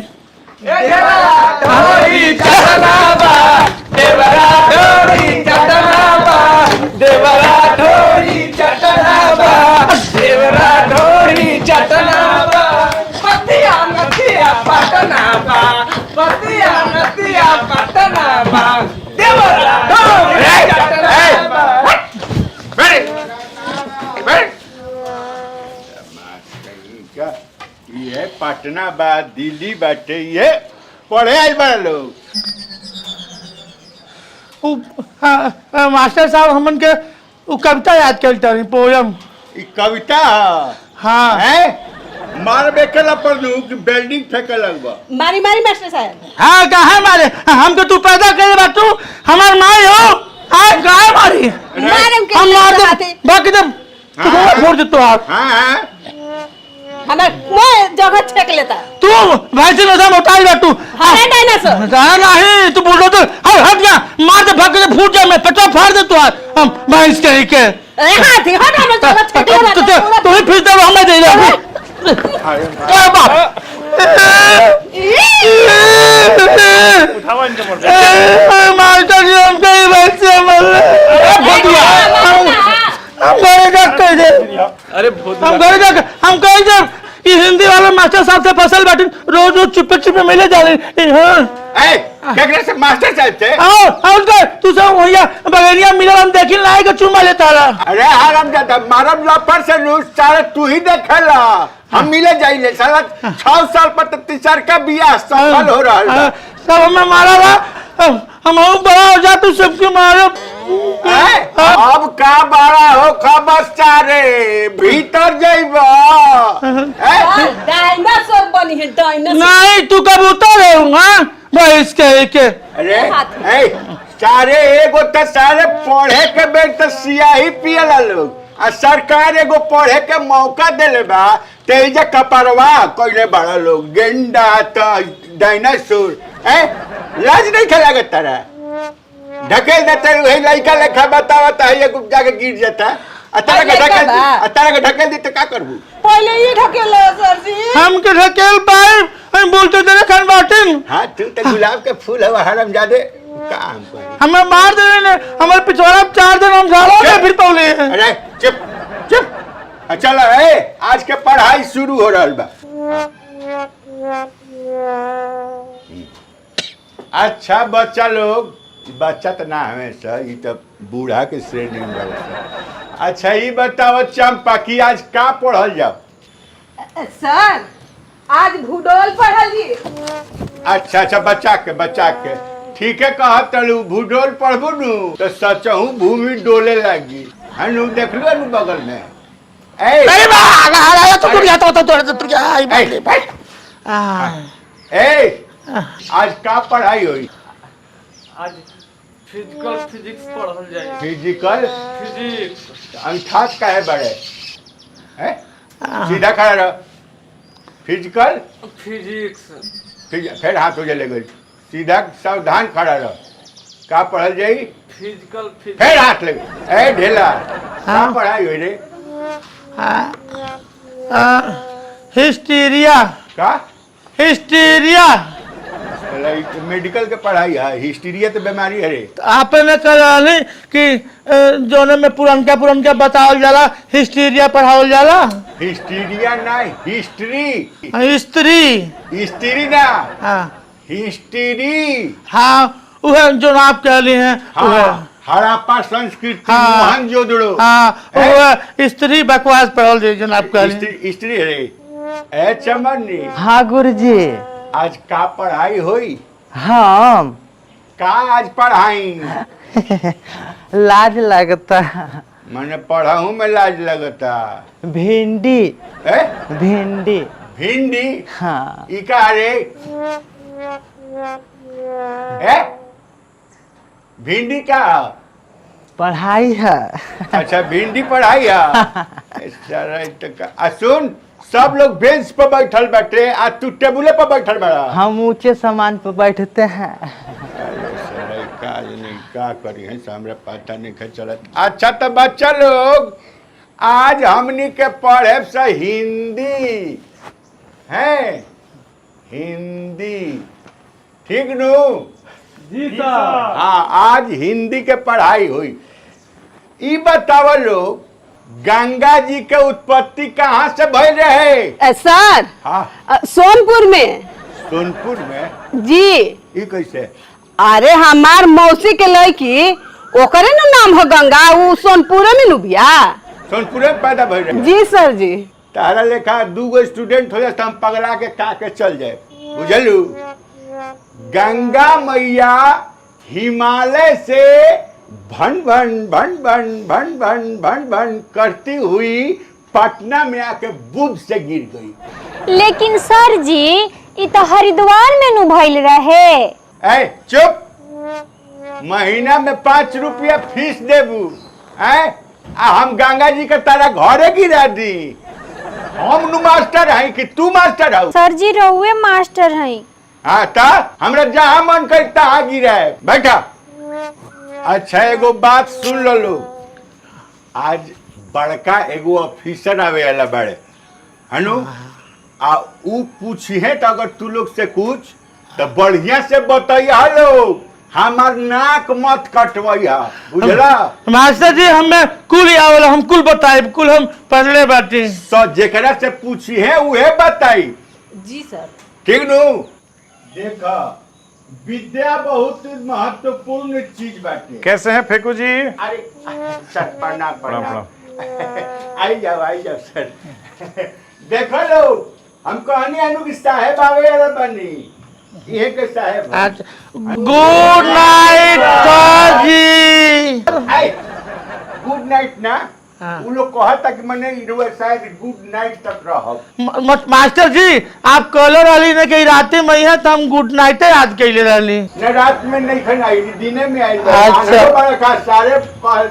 ये पटना बा दिल्ली बाटे ये पढ़े आई बड़ा लोग मास्टर साहब हमन के वो कविता याद करता रही पोयम कविता हाँ है मार बेकला पर कि बिल्डिंग फेंके लगवा मारी मारी मास्टर साहब हाँ कहा मारे हम तो तू पैदा करे बा तू हमार माई हो हाँ कहा मारी हम मार दे बाकी तो छोड़ दे तो आप हाँ हमार वो जगह छेक लेता तू भाई से नशा मोटाई बा तू अरे डायनासोर कहा नहीं तू बोल तो हट जा मार दे भाग दे फूट जा मैं पेट्रोल फाड़ दे तू हम भैंस कहीं के ए हाथी हट हमार जगह छेक लेता तू ही फिर दे हमें दे दे अरे बाप मास्टर जी हम कहीं भैंस से मर हम घरे जाकर दे हम घरे जाकर हम कहीं जा ये हिंदी वाले मास्टर साहब से फसल बैठे रोज रोज चुपे चुपे मिले जा रहे क्या से मास्टर साहब थे और तू सब भैया बगैरिया मिला हम देखी लाए के चुमा लेता रहा अरे हराम जाता मारम लपर से न्यूज सारा तू ही देखेला हम मिले जाइले साला 6 साल पर तीसर का बियाह सफल हो रहा है सब हमें मारा रहा हम बड़ा हो जा तू सबके मारो अब का बड़ा हो खबर चारे भीतर जाइबा डायनासोर बनी है डायनासोर नहीं तू कबूतर रहूंगा भैंस के अरे सारे एगो तो सारे पढ़े के बेर तो सियाही पियला लोग आ सरकार एगो पढ़े के मौका देले बा तेजा कपरवा कोइले बड़ा लोग गेंडा तो डायनासोर लाज नहीं खेला तारा ढकेल देते वही लड़का लेखा बतावता है एगो जाके गिर जाता अतारा के ढकेल दी तो का करबू पहले ही ढकेल सर जी हम के ढकेल पाए हम बोलते तेरे खान बाटिन हां तू तो गुलाब के फूल हवा हरम जादे काम कर हमें मार दे ने हमारे पिछवाड़ा 4 दिन हम झाड़ो के फिर पौले अरे चुप चलो आज के पढ़ाई शुरू हो रहा बा अच्छा बच्चा लोग बच्चा तो ना हमेशा ये तो बूढ़ा के श्रेणी में बड़ा अच्छा ये बताओ चंपा की आज का पढ़ल जाओ सर आज भूगोल पढ़ल जी अच्छा बच्चा के ठीक है कहा तलू भूगोल पढ़बू नु तो सचहू भूमि डोले लगी हनु देख लो नु बगल में अरे बा तो टूट गया तो टूट गया आज का पढ़ाई हुई आज फिजिकल फिजिक्स पढ़ल जाए फिजिकल फिजिक्स अंठात का है बड़े सीधा खड़ा रहो फिजिकल फिजिक्स फिर हाथ हो जाए सीधा सावधान खड़ा रहो का पढ़ल जाई फिजिकल फिर हाथ लगे ए ढेला क्या पढ़ाई हुई रे हिस्टीरिया का हिस्टीरिया मेडिकल के पढ़ाई है हिस्टीरिया तो बीमारी है रे आपने कहा कि जोने में पुरनका बतावल जाला हिस्टीरिया पढ़ावल जाला हिस्टीरिया ना हिस्ट्री स्त्री हिस्ट्री ना हाँ हिस्ट्री हाँ वह जो आप कह रही हैं हाँ हड़प्पा संस्कृति हाँ। मोहनजोदड़ो हाँ वह स्त्री बकवास पढ़ल जी जो आप कह रही हैं हिस्ट्री रे ए चमनी हाँ गुरुजी आज का पढ़ाई हुई हम का आज पढ़ाई लाज लगता मैंने पढ़ा हूँ मैं लाज लगता भिंडी ए भिंडी भिंडी हाँ ई का रे ए भिंडी का पढ़ाई है अच्छा भिंडी पढ़ाई है सुन सब लोग बेंच पर बैठल बैठे आज तू टेबुले पर बैठल बड़ा हम ऊंचे सामान पर बैठते हैं क्या करी है हमरा पता नहीं चलत अच्छा तो बच्चा लोग आज हमनी के पढ़े से हिंदी है हिंदी ठीक नु जी सर हाँ आज हिंदी के पढ़ाई हुई ई बताओ लोग गंगा जी के उत्पत्ति कहाँ से भइल रहे सर हाँ सोनपुर में सोनपुर में जी ई कैसे अरे हमार मौसी के लड़की ओकरे ना नाम हो गंगा वो सोनपुर में नुबिया सोनपुर में पैदा भइल रहे जी सर जी तारा लेखा दूगो स्टूडेंट हो जाए तो हम पगला के का के चल जाए बुझलू गंगा मैया हिमालय से भन भन भन भन भन भन भन भन करती हुई पटना में आके बुध से गिर गई लेकिन सर जी ये तो हरिद्वार में नु भइल रहे ऐ चुप महीना में 5 रुपया फीस देबू ऐ हम गंगा जी के तारा घरे गिरा दी हम नु मास्टर है कि तू मास्टर है सर जी रहुए मास्टर हैं हाँ ता हमरा जहाँ मन कर तहाँ गिरा है बैठा अच्छा एगो बात सुन लो आज बड़का एगो ऑफिसर आवे वाला बड़े हनु आ ऊ पूछी है तो अगर तू लोग से कुछ तो बढ़िया से बताइए लोग हमार नाक मत कटवैया बुझला मास्टर जी हमें कुल आवल हम कुल बताए कुल हम पढ़ले बाटी सो जेकरा से पूछी है उहे बताई जी सर ठीक नु देखा विद्या बहुत महत्वपूर्ण चीज बाटे कैसे हैं फेकू जी अरे सर प्रणाम आई जाओ सर देखो लो हम कहनी अनु की साहेब आवे वाला बनी ये के साहेब गुड नाइट सर जी गुड नाइट ना वो लोग कहता कि मैंने शायद गुड नाइट तक रहो मास्टर जी आप कहले रहली ने कि रात में है तो हम गुड नाइट याद कैले रहली न रात में नहीं खन आई दिने में आई अच्छा बड़ा का सारे कहल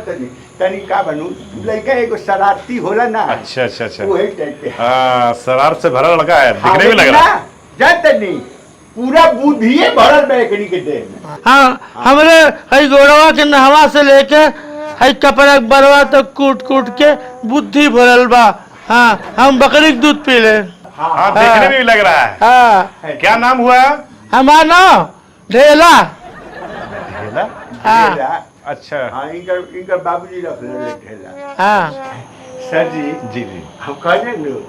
तनी का बनू लड़का एगो शरारती होला ना अच्छा अच्छा अच्छा वही टाइप के हाँ शरारत से भरा लड़का है दिखने में लग रहा है जानते नहीं पूरा बुद्धिए भरल बैकनी के देह में हाँ हमरे हई गोड़वा के नहवा से लेके हई कपड़ा बरवा तक कूट कूट के बुद्धि भरल बा हाँ हम बकरी के दूध पी ले हाँ देखने में भी लग रहा है हाँ क्या नाम हुआ हमारा नाम ढेला ढेला हाँ अच्छा हाँ इनका बाबूजी रख ले ढेला हाँ सर जी जी जी हम कहने लो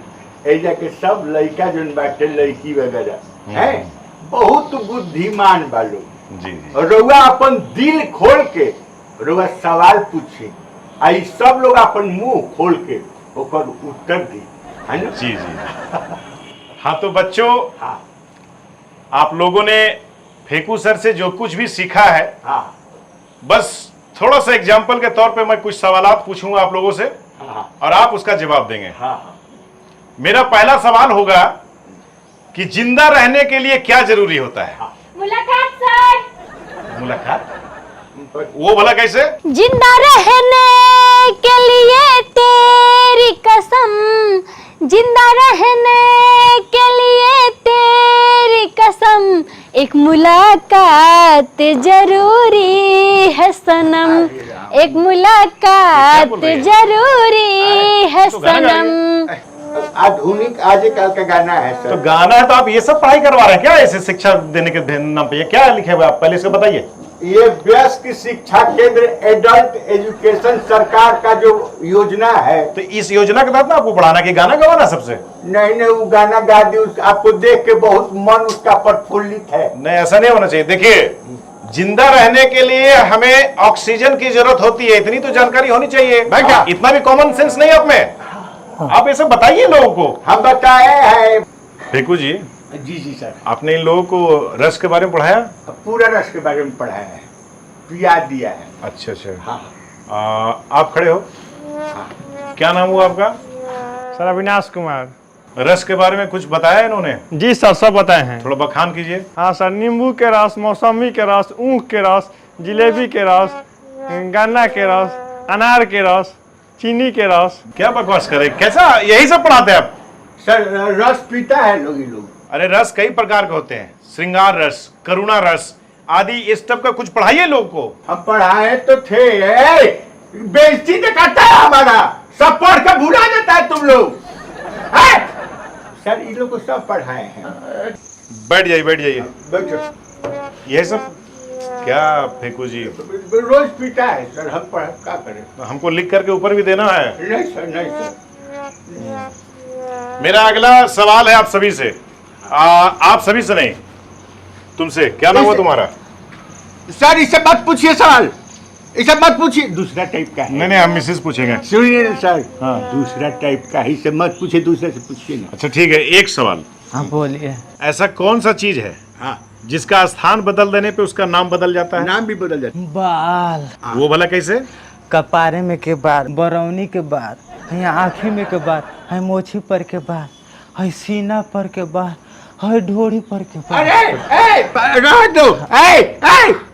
ऐजा के सब लड़का जोन बाटे लड़की वगैरह है बहुत बुद्धिमान बालो जी जी रउआ अपन दिल खोल के रउआ सवाल पूछे आई सब लोग अपन मुंह खोल के ओकर उत्तर दी है ना जी जी हाँ तो बच्चों हाँ आप लोगों ने फेकू सर से जो कुछ भी सीखा है हाँ बस थोड़ा सा एग्जाम्पल के तौर पे मैं कुछ सवालात पूछूंगा आप लोगों से हाँ और आप उसका जवाब देंगे हाँ मेरा पहला सवाल होगा कि जिंदा रहने के लिए क्या जरूरी होता है मुलाकात सर मुलाकात वो भला कैसे जिंदा रहने के लिए तेरी कसम जिंदा रहने के लिए तेरी कसम एक मुलाकात जरूरी है सनम एक मुलाकात जरूरी है सनम। आधुनिक आजकल का गाना है तो सर। गाना है तो आप ये सब पढ़ाई करवा रहे हैं क्या, ऐसे शिक्षा देने के नाम पे? ये क्या लिखे हुए आप पहले से बताइए। ये वयस्क शिक्षा केंद्र एडल्ट एजुकेशन सरकार का जो योजना है। तो इस योजना के तहत ना आपको पढ़ाना कि गाना गवाना सबसे? नहीं नहीं, वो गाना गा दी, आपको देख के बहुत मन उसका प्रफुल्लित है। नहीं, ऐसा नहीं होना चाहिए। देखिए, जिंदा रहने के लिए हमें ऑक्सीजन की जरूरत होती है, इतनी तो जानकारी होनी चाहिए। भाई क्या? इतना भी कॉमन सेंस नहीं आप में? आप ऐसे बताइए लोगों को। हम बताए हैं। फेकू जी, जी जी सर, आपने इन लोगों को रस के बारे में पढ़ाया? पूरा रस के बारे में पढ़ाया है, याद दिया है। अच्छा अच्छा। हाँ। आप खड़े हो। क्या नाम हुआ आपका? सर अविनाश कुमार। रस के बारे में कुछ बताया इन्होंने? जी सर, सब बताए हैं। थोड़ा बखान कीजिए। हाँ सर, नींबू के रस, मौसमी के रस, ऊख के रस, जिलेबी के रस, गन्ना के रस, अनार के रस, चीनी के रस। क्या बकवास करे, कैसा यही सब पढ़ाते हैं आप? सर रस पीता है लोग, ये लोग। अरे रस कई प्रकार के होते हैं, श्रृंगार रस, करुणा रस आदि, इस सब का कुछ पढ़ाइए लोग को। हम पढ़ाए तो थे। बेइज्जती तो करता है हमारा, सब पढ़ के भुला देता है तुम लोग। सर इन लोग को सब पढ़ाए हैं। बैठ जाइए बैठ जाइए। बैठो। यही सब क्या फेकू जी? रोज पीता है सर, हम पढ़ क्या करें? हमको लिख करके ऊपर भी देना है। नहीं सर, नहीं सर। मेरा अगला सवाल है आप सभी से। आप सभी से नहीं, तुमसे। क्या नाम हुआ तुम्हारा? सर इससे मत पूछिए सवाल, इसे मत पूछिए, दूसरा टाइप का है। नहीं नहीं, हम मिसेस पूछेंगे। सुनिए ना सर। हाँ। दूसरा टाइप का है, इसे मत पूछिए, दूसरे से पूछिए ना। अच्छा ठीक है, एक सवाल। हाँ बोलिए। ऐसा कौन सा चीज है हाँ, जिसका स्थान बदल देने पे उसका नाम बदल जाता है? नाम भी बदल जाता है। बाल। वो भला कैसे? कपारे में के बाद, बरौनी के बाद, यहाँ आँखी में के बाद, है मोछी पर के बाद, है सीना पर के बाद, है ढोड़ी पर के बाद। अरे रह दो।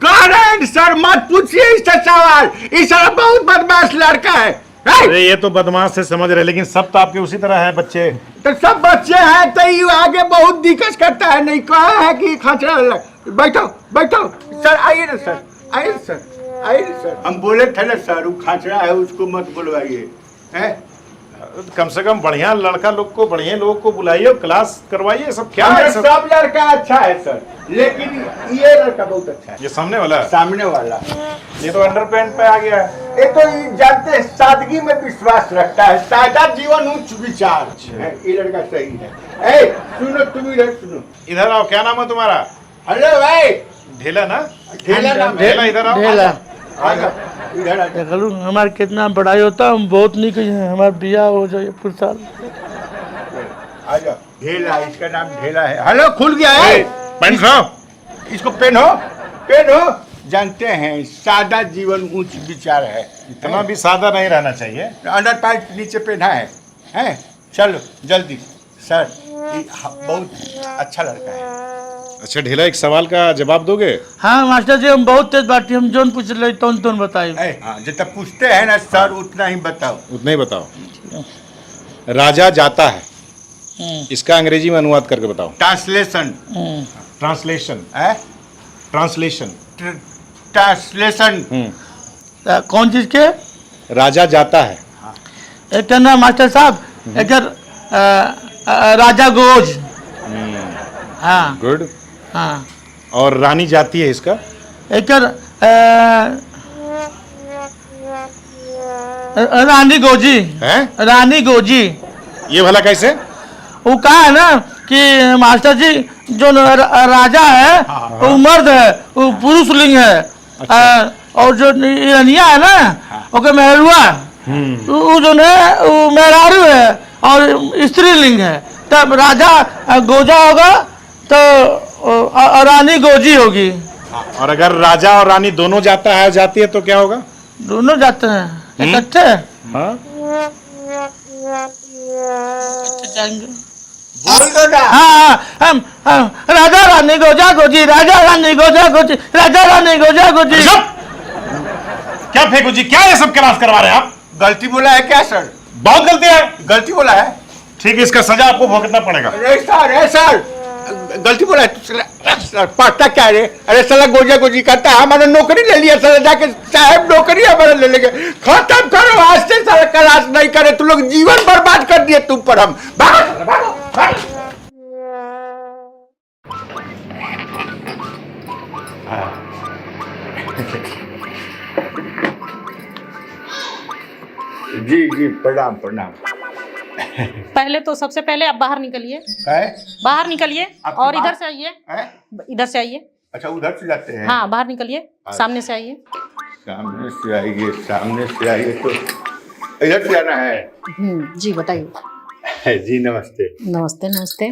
करें सर, मत पूछिए इससे सवाल, इस बहुत बदमाश लड़का है। अरे ये तो बदमाश से समझ रहे, लेकिन सब तो आपके उसी तरह है बच्चे। तो सब बच्चे हैं तो ये आगे बहुत दिक्कत करता है। नहीं कहा है कि खचरा लग। बैठो बैठो सर, आइए ना सर, आइए सर, आइए सर। हम बोले थे ना सर, वो खचरा है उसको मत बुलवाइए। कम से कम बढ़िया लड़का लोग को, बढ़िया लोग को बुलाइए, क्लास करवाइए। सब क्या है? सब लड़का अच्छा है सर, लेकिन ये लड़का बहुत अच्छा है। ये सामने वाला? सामने वाला। ये तो अंडरपैंट पे आ गया है। ये तो ये जानते हैं, सादगी में विश्वास रखता है, सादा जीवन उच्च विचार है। ये लड़का सही है। सुनो, तुम इधर सुनो। इधर आओ। क्या नाम है तुम्हारा? हेलो भाई। ढेला ना? ढेला नाम। ढेला इधर आओ। ढेला। इधर आ। हमारे कितना पढ़ाई होता है, हम बहुत निक है, हमारा बियाह हो जाए पूरे साल। आ जाओ। ढेला, इसका नाम ढेला है। हेलो, खुल गया है। पेन खाओ। इसको पेन हो, पेन हो। जानते हैं, सादा जीवन उच्च विचार है। इतना भी सादा नहीं रहना चाहिए। अंडर पैंट नीचे पहना है। चलो जल्दी सर, ये बहुत अच्छा लड़का है। अच्छा ढेला, एक सवाल का जवाब दोगे? हाँ मास्टर जी, हम बहुत तेज बाटी, हम जोन पूछ रहे तो बताइए। जितना पूछते हैं ना सर, उतना ही बताओ। उतना ही बताओ। राजा जाता है, इसका अंग्रेजी में अनुवाद करके बताओ। ट्रांसलेशन। ट्रांसलेशन। ट्रांसलेशन। ट्रांसलेशन। कौन चीज के? राजा जाता है। एक ना मास्टर साहब, एक राजा गोज। हाँ गुड। हाँ। और रानी जाती है, इसका? एक रानी गोजी है। रानी गोजी। ये भला कैसे? वो कहा है ना कि मास्टर जी, जो राजा है वो मर्द है, वो पुरुष लिंग है। अच्छा। और जो रनिया है ना, ओके मेहरुआ, वो जो है वो मेहरारू है और स्त्री लिंग है। तब राजा गोजा होगा तो रानी गोजी होगी। और अगर राजा और रानी दोनों जाता है, जाती है, तो क्या होगा? दोनों जाते हैं इकट्ठे। हाँ? जाएंगे। बोल दो ना। हाँ, राजा रानी गोजा गोजी, राजा रानी गोजा गोजी, राजा रानी गोजा गोजी। क्या फेकू जी, क्या ये सब क्लास करवा रहे हैं आप? गलती बोला है क्या सर? बहुत गलती है। गलती बोला है। ठीक है, इसका सजा आपको भुगतना पड़ेगा। सर, गलती बोला है। पढ़ता क्या रे? अरे साला गोजा गोजी करता है, हमारा नौकरी ले लिया साला, जाके साहब नौकरी हमारा ले लेंगे। खत्म करो आज से साला, क्लास नहीं करे तुम लोग, जीवन बर्बाद कर दिए तुम पर हम। भागो भागो भागो। जी जी प्रणाम प्रणाम। पहले तो सबसे पहले आप बाहर निकलिए, बाहर निकलिए और इधर से आइए, इधर से आइए। अच्छा उधर से जाते हैं? हाँ बाहर निकलिए, सामने से आइए। सामने से आइए, सामने से आइए तो इधर से जाना है? जी बताइए। जी नमस्ते। नमस्ते नमस्ते।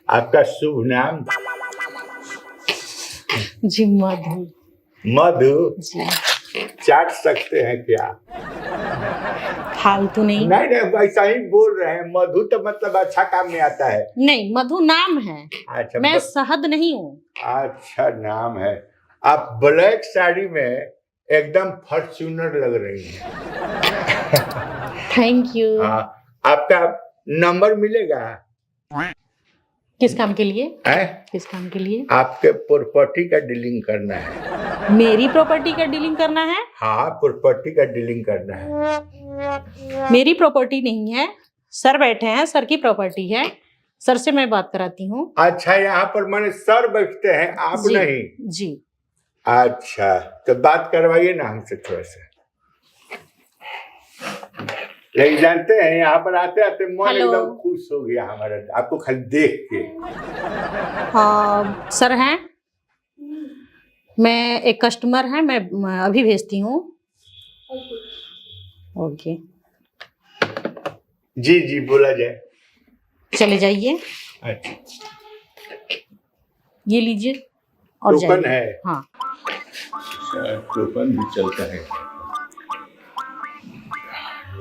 आपका शुभ नाम? जी मधु। मधु जी। चाट सकते हैं क्या? फालतू नहीं। नहीं नहीं वैसा ही बोल रहे हैं, मधु तो मतलब अच्छा काम में आता है। नहीं मधु नाम है। अच्छा मैं शहद नहीं हूँ। अच्छा नाम है। आप ब्लैक साड़ी में एकदम फॉर्च्यूनर लग रही हैं। Thank you. हाँ आपका नंबर मिलेगा? किस काम के लिए? किस काम के लिए? आपके प्रॉपर्टी का डीलिंग करना है। मेरी प्रॉपर्टी का डीलिंग करना है? हाँ प्रॉपर्टी का डीलिंग करना है। मेरी प्रॉपर्टी नहीं है, सर बैठे हैं, सर की प्रॉपर्टी है, सर से मैं बात कराती हूँ। अच्छा यहाँ पर माने सर बैठते हैं, आप जी, नहीं? जी। अच्छा तो बात करवाइए ना हमसे थोड़ा सा। लेकिन जानते हैं यहाँ पर आते आते मन एकदम खुश हो गया हमारा, आपको खाली देख के। हाँ सर हैं, मैं एक कस्टमर है, मैं अभी भेजती हूँ। ओके जी जी बोला जाए। चले जाइए। अच्छा ये लीजिए और टोकन जाइए। है? हाँ टोकन भी चलता है।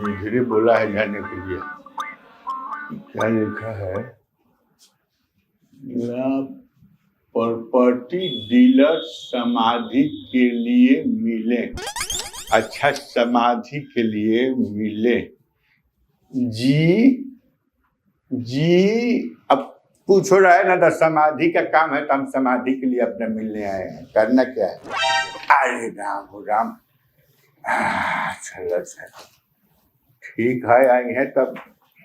धीरे बोला है जाने के लिए। क्या लिखा है? प्रॉपर्टी डीलर समाधि के लिए मिले। अच्छा समाधि के लिए मिले। जी जी अब पूछ रहा है ना, तो समाधि का काम है तो हम समाधि के लिए अपने मिलने आए हैं। करना क्या है? अरे राम राम। चलो चलो ठीक है, आई है तब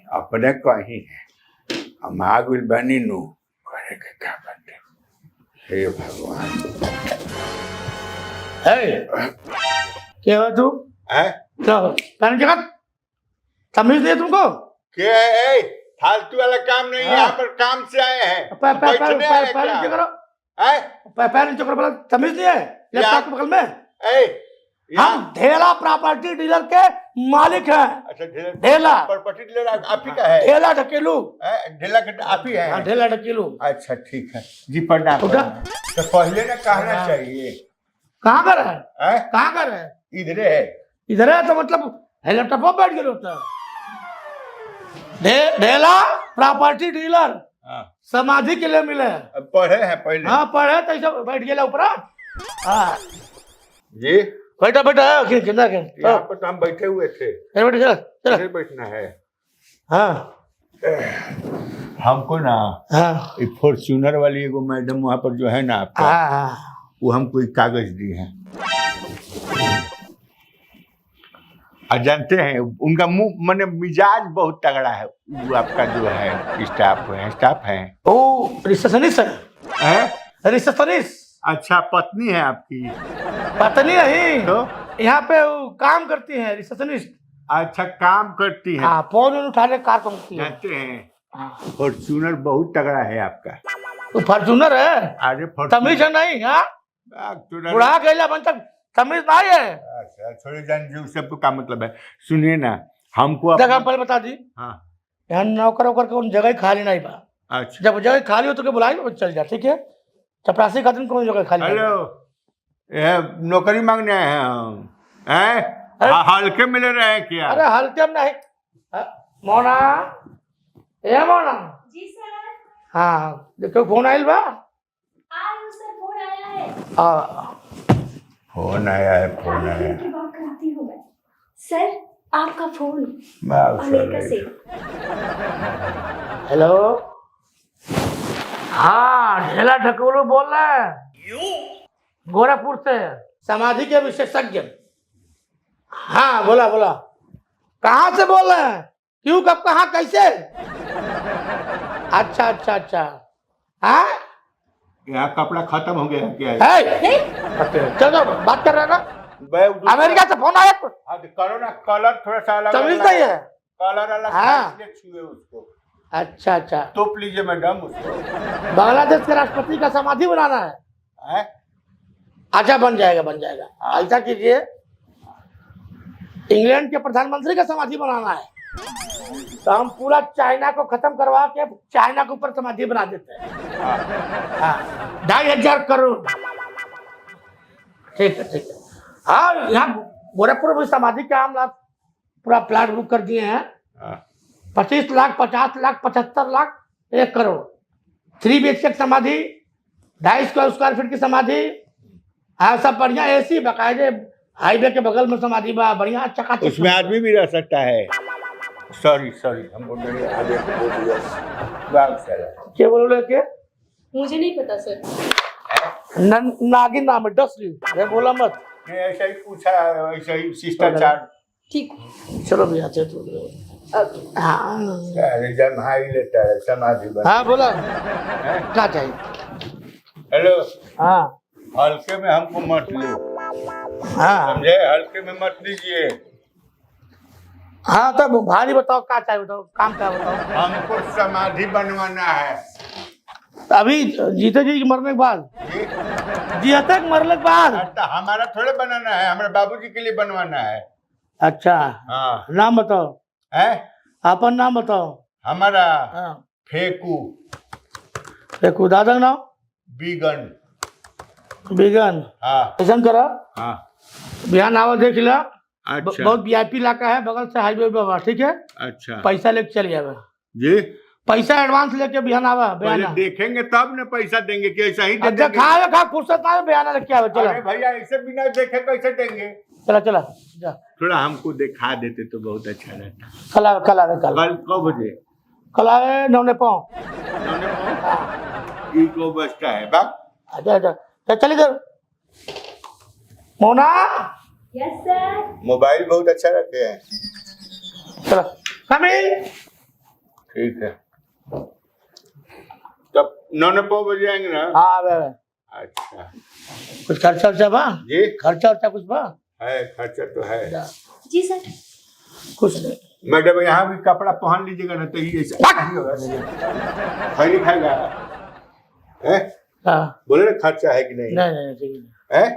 अपने कहीं है, हम आग बनी नू करे के क्या बनते। हे भगवान। क्या हुआ तू? समझ नहीं तुमको? क्या है? फालतू वाला काम नहीं है, यहाँ पर काम से आए हैं। पैर नीचे करो। पैर नीचे करो, समझ नहीं है? लैपटॉप के बगल में। हम ढेला प्रॉपर्टी डीलर के मालिक हैं। अच्छा ढेला प्रॉपर्टी डीलर आप ही का है? ढेला ढकेलू। ढेला आप ही है? ढेला ढकेलू। अच्छा ठीक है जी प्रणाम। तो पहले ना कहना चाहिए। कहाँ कर है? कहाँ कर है? इधर है। इधर है तो मतलब लैपटॉप पर बैठ गए होता है। ढेला प्रॉपर्टी डीलर समाधि के लिए मिले। पढ़े हैं पहले? हाँ पढ़े तो ऐसा बैठ गया ऊपर। हाँ जी बैठा बैठा है किधर के? यहाँ पर तो हम बैठे हुए थे। बैठे चल चल बैठना है। हाँ हमको ना फॉर्च्यूनर वाली एगो मैडम वहाँ पर जो है ना आपका, वो हमको एक कागज दी है। जानते हैं उनका मुंह माने मिजाज बहुत तगड़ा है। वो आपका जो है स्टाफ है। ओ रिसेप्शनिस्ट है? रिसेप्शनिस्ट। अच्छा पत्नी है आपकी? पत्नी नहीं तो यहाँ पे वो काम करती है, रिसेप्शनिस्ट। अच्छा काम करती है। फोन उठाने का काम करती है। जानते हैं फॉर्च्यूनर बहुत तगड़ा है आपका। तो फॉर्च्यूनर है? अरे तमीज है नहीं? बुढ़ा गैला बन तक तमीज नहीं है। अच्छा छोड़िए जान जी, सबको क्या मतलब है। सुनिए ना हमको जगह पहले बता दी। हाँ यहाँ नौकर वोकर के जगह खाली नहीं बा। अच्छा जब जगह खाली हो तो बुलाएंगे चल जा, ठीक है? चपरासी का दिन कौन जगह खाली? हेलो नौकरी मांगने आए हैं हम। हल्के मिले रहे हैं क्या? अरे हल्के में नहीं। मोना ए मोना। जी सर। हाँ देखो फोन आयल बा। सर फोन आया है। फोन आया है। फोन आया है। बात करती हूँ मैं। सर आपका फोन हेलो हाँ ढेला ढकोलू बोल रहे हैं गोरखपुर से समाधि के विशेषज्ञ। हाँ बोला बोला, कहाँ से बोल रहे हैं, क्यों, कब, कहाँ, कैसे? अच्छा अच्छा अच्छा। हाँ यहाँ कपड़ा खत्म हो गया क्या है? चलो बात कर रहे ना, अमेरिका से फोन आया। करो ना, कलर थोड़ा सा अलग तमीज नहीं है, कलर अलग। हाँ। छुए उसको। अच्छा अच्छा, तो लीजिए मैडम उसको। बांग्लादेश के राष्ट्रपति का समाधि बनाना है? अच्छा बन जाएगा बन जाएगा। ऐसा कीजिए, इंग्लैंड के प्रधानमंत्री का समाधि बनाना है तो हम पूरा चाइना को खत्म करवा के चाइना के ऊपर समाधि बना देते हैं। हाँ 2,500 करोड़। ठीक है ठीक है। हाँ यहाँ गोरखपुर में समाधि का हम लोग पूरा प्लाट बुक कर दिए हैं। 25 लाख, 50 लाख, 75 लाख, 1 करोड़। 3 BHK समाधि, 250 स्क्वायर फीट की समाधि। हाँ सब बढ़िया, AC बाकायदे, हाईवे के बगल में समाधि बा, बढ़िया चकाचक। उसमें आदमी भी रह सकता है। सॉरी हमको मेरे आगे बोल दिया। क्या बोलोगे के? मुझे नहीं पता सर। नागिन नाम है, डसली, ये बोला मत। नहीं ऐसा ही पूछा, ऐसा ही शिष्टाचार। ठीक, चलो भैया थे तो। हाँ जमाई लेता है समाधि बना। हाँ बोला क्या चाहिए? हेलो। हाँ हल्के में हमको मत लो। हाँ समझे, हल्के में मत लीजिए। हाँ तब भारी बताओ, क्या चाहिए बताओ, काम क्या बताओ। हमको समाधि बनवाना है। अभी जीते जी के मरने के बाद? जीते के मरने के बाद? हमारा थोड़े बनाना है, हमारे बाबूजी के लिए बनवाना है। अच्छा हाँ। नाम बताओ। है अपन नाम बताओ। हमारा हाँ। फेकू दादा का नाम? बीगन। हाँ ऐसा करो। हाँ बिहान आवा देख ला। अच्छा। बहुत VIP इलाका है, बगल से हाईवे बाबा, ठीक है? अच्छा। पैसा लेके चल जाएगा जी, पैसा एडवांस लेके बिहान आवा। पहले देखेंगे तब न पैसा देंगे कि ऐसा ही दे अच्छा देंगे? खा फुर्सत ना बिहान लेके आवे। चलो अरे भैया ऐसे बिना देखे कैसे देंगे? चला चला जा। थोड़ा हमको दिखा देते तो बहुत अच्छा रहता। कल आवे कल कब बजे? कल आवे 9:05। को बचता है बाप। अच्छा चलिए इधर। मोना। Yes sir. मोबाइल बहुत अच्छा रखे हैं। चलो कम इन। ठीक है, तब 9:05 बजे आएंगे ना? हाँ आवे। अच्छा, कुछ खर्चा बा जी? खर्चा कुछ बा? है, खर्चा तो है जी सर। कुछ नहीं मैडम, यहाँ भी कपड़ा पहन लीजिएगा ना तो ही ऐसा खैनी खाएगा। हाँ बोले ना खर्चा है कि नहीं? नहीं ठीक है।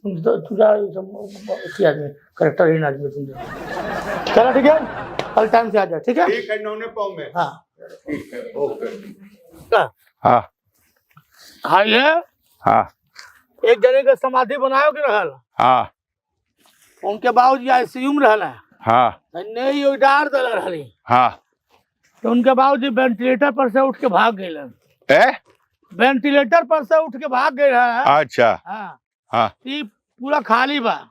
तुझा आदमी करेक्टर ही आदमी तुम। चलो ठीक है, कल टाइम से आ जाए। ठीक है 9:05 में। हाँ ठीक है, ओके। हाँ हाँ ये हाँ एक जने का समाधि बनायो के रहल। हाँ उनके बाबूजी ICU में रहल है। हाँ नहीं उडार दल रहली। हाँ तो उनके बाबूजी वेंटिलेटर पर से उठ के भाग गए। वेंटिलेटर पर से उठ के भाग गए है। अच्छा। हाँ हाँ ई पूरा खाली बा।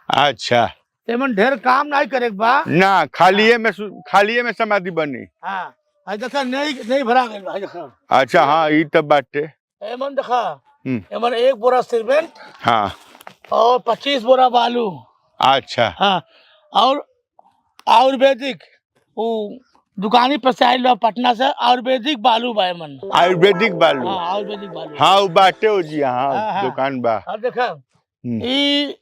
अच्छा, तेमन ढेर काम नहीं करे बा ना, खालिए में समाधि बनी। हाँ देखा नहीं भरा गई भाई देखा। अच्छा हाँ ये तब बात है। एमन देखा, एमन 1 बोरा सीमेंट हाँ और 25 बोरा बालू। अच्छा। हाँ और आयुर्वेदिक वो दुकानी पर से आयल पटना से आयुर्वेदिक बालू बा एमन। आयुर्वेदिक बालू? हाँ आयुर्वेदिक बालू। हाँ वो बाटे हो जी। हाँ हाँ, दुकान बा। और देखा ये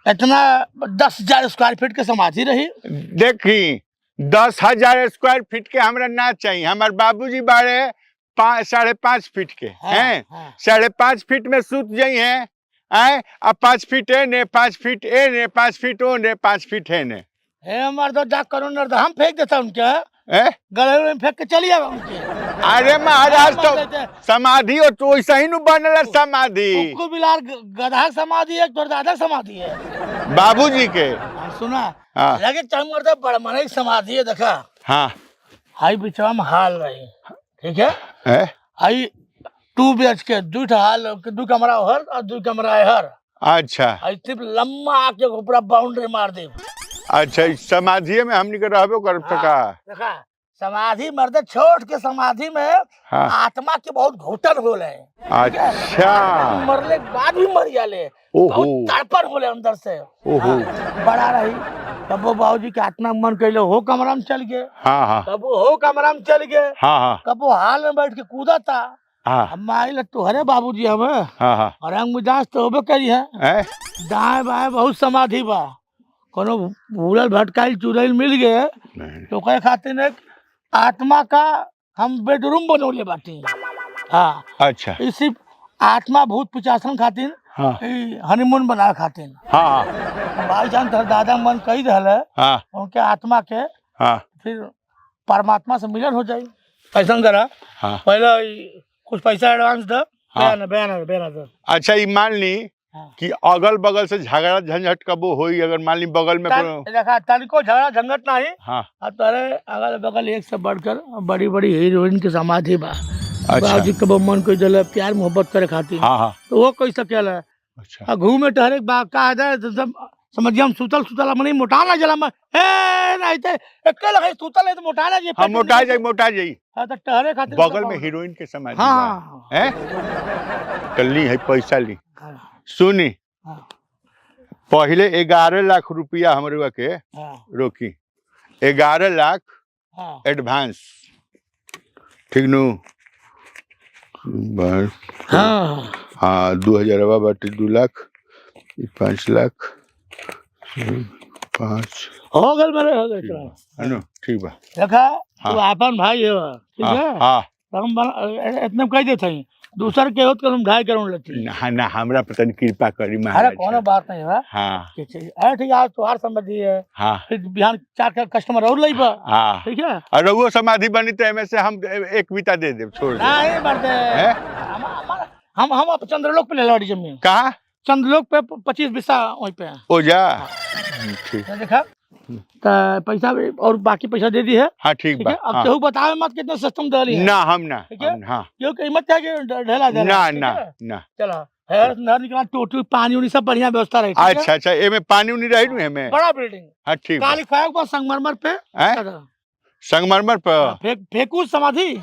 इतना 10,000 स्क्वायर फीट के समाधि रही। देखी 10,000 स्क्वायर फीट के हमरा ना चाहिए। हमारे बाबूजी बारे 5.5 फीट के हैं। 5.5 फीट में सूत जाई हैं। अब 5 फीट ए ने, 5 फीट ए ने, 5 फीट ओ ने, 5 फीट है ने। हमारे तो जा करो नर्द हम फेंक देता उनके गले में फेंक के चली जाए उनके। अरे महाराज तो समाधि हो तो वैसा ही बनल समाधि। बिलार गधा समाधि है, तोर दादा समाधि है बाबूजी के। सुना हाँ। लगे चमर तो बड़ मन समाधि है देखा। हाँ हाई बिचवा में हाल रही, ठीक है? हाई 2 BHK 2 हाल, 2 कमरा हर और 2 कमरा हर। अच्छा। सिर्फ लम्बा आके पूरा बाउंड्री मार दे। अच्छा, समाधि में हमनी के रहबो कर सका। देखा समाधि मर्द छोट के समाधि में हाँ। आत्मा के बहुत घुटन होले। अच्छा मरले के बाद भी मर जाले, ओहो। बहुत तड़पन होले अंदर से। ओहो। बड़ा रही तब वो बाबूजी के आत्मा मन कैले हो कमरा में चल गए, हाँ हाँ कब वो हो कमरा में चल गए, हाँ हाँ कब वो हाल में बैठ के कूदा था। हाँ हम आइल तुहरे बाबूजी हमें हाँ हाँ और रंग मिजाज तो होबे करी है। हैं? दाएं बाएं बहुत समाधि बा, कोनो भूलल भटकाइल चुरैल मिल गए तो कहे खातिर एक आत्मा का हम बेडरूम बनौले बाटी। हाँ अच्छा इसी आत्मा भूत पिचासन खातिर हाँ हनीमून बना खातिर हाँ भाईजान तोहर दादा मन कही रहले हाँ उनके आत्मा के हाँ फिर परमात्मा से मिलन हो जाई। ऐसा करा हाँ पहले कुछ पैसा एडवांस दे, हाँ। बयान दे। अच्छा ये मान ली हाँ। कि अगल बगल से झगड़ा झंझट कबो होई, अगर मान ली बगल में कोनो देखा तनिको झगड़ा झंझट नहीं। हाँ अब तारे अगल बगल एक से बढ़कर बड़ी बड़ी हीरोइन की समाधि बा। अच्छा बाबूजी कब मन को जले प्यार मोहब्बत करे खातिर हाँ हाँ तो वो कोई सकेला। अच्छा घूमे टहरे बा का है सब समझिए हम सुतल सुतल मनी मोटा ना जला ए नहीं ते एके लगे सुतल है तो मोटा ना जी। हम मोटा जाई हां तो टहरे खातिर बगल में हीरोइन के समाधि बा। हाँ हैं? कल्ली है पैसा ली सुनी हाँ। पहले 11 लाख रुपया हमरे के रोकी, 11 लाख हाँ। एडवांस ठीक नु हाँ हाँ 2000 बाटे 2 लाख 5 लाख 5 हो गल मेरे हो गए चलो है ना ठीक बा। देखा हाँ। तू अपन भाई है ठीक हाँ है हाँ हम इतने कह देते हैं दूसर के होत हम ढाई करोड़ लेते। ना ना हमरा पता नहीं कृपा करी अरे महाराज कोनो बात नहीं है। हाँ अरे ठीक है आज त्योहार समझी है हाँ फिर बिहान 4 कस्टमर और लइबा हाँ ठीक है। और वो समाधि बनी तो एमे से हम एक बीता दे दे छोड़ दे। नहीं मर्दे हैं? हम अब चंद्रलोक पे ले लड़ी जमीन, कहाँ चंद्रलोक पे 25 बिस्सा वहीं पे है। ओ जा ठीक तो देखा तो पैसा भी और बाकी पैसा दे दी है हाँ ठीक ठीक बा है। अब हाँ। केहू बतावे मत कितने सिस्टम दे रही है ना हम ना ठीक है? हम हाँ क्यों कीमत क्या कि ढेला दे ना ना ना चलो हेर नहर निकला टोटी पानी उनी सब बढ़िया व्यवस्था रही ठीक है? अच्छा अच्छा एमे पानी उनी रही नु एमे बड़ा बिल्डिंग हाँ ठीक बा। काली फायक पर संगमरमर पे हैं? संगमरमर पर फेकू समाधि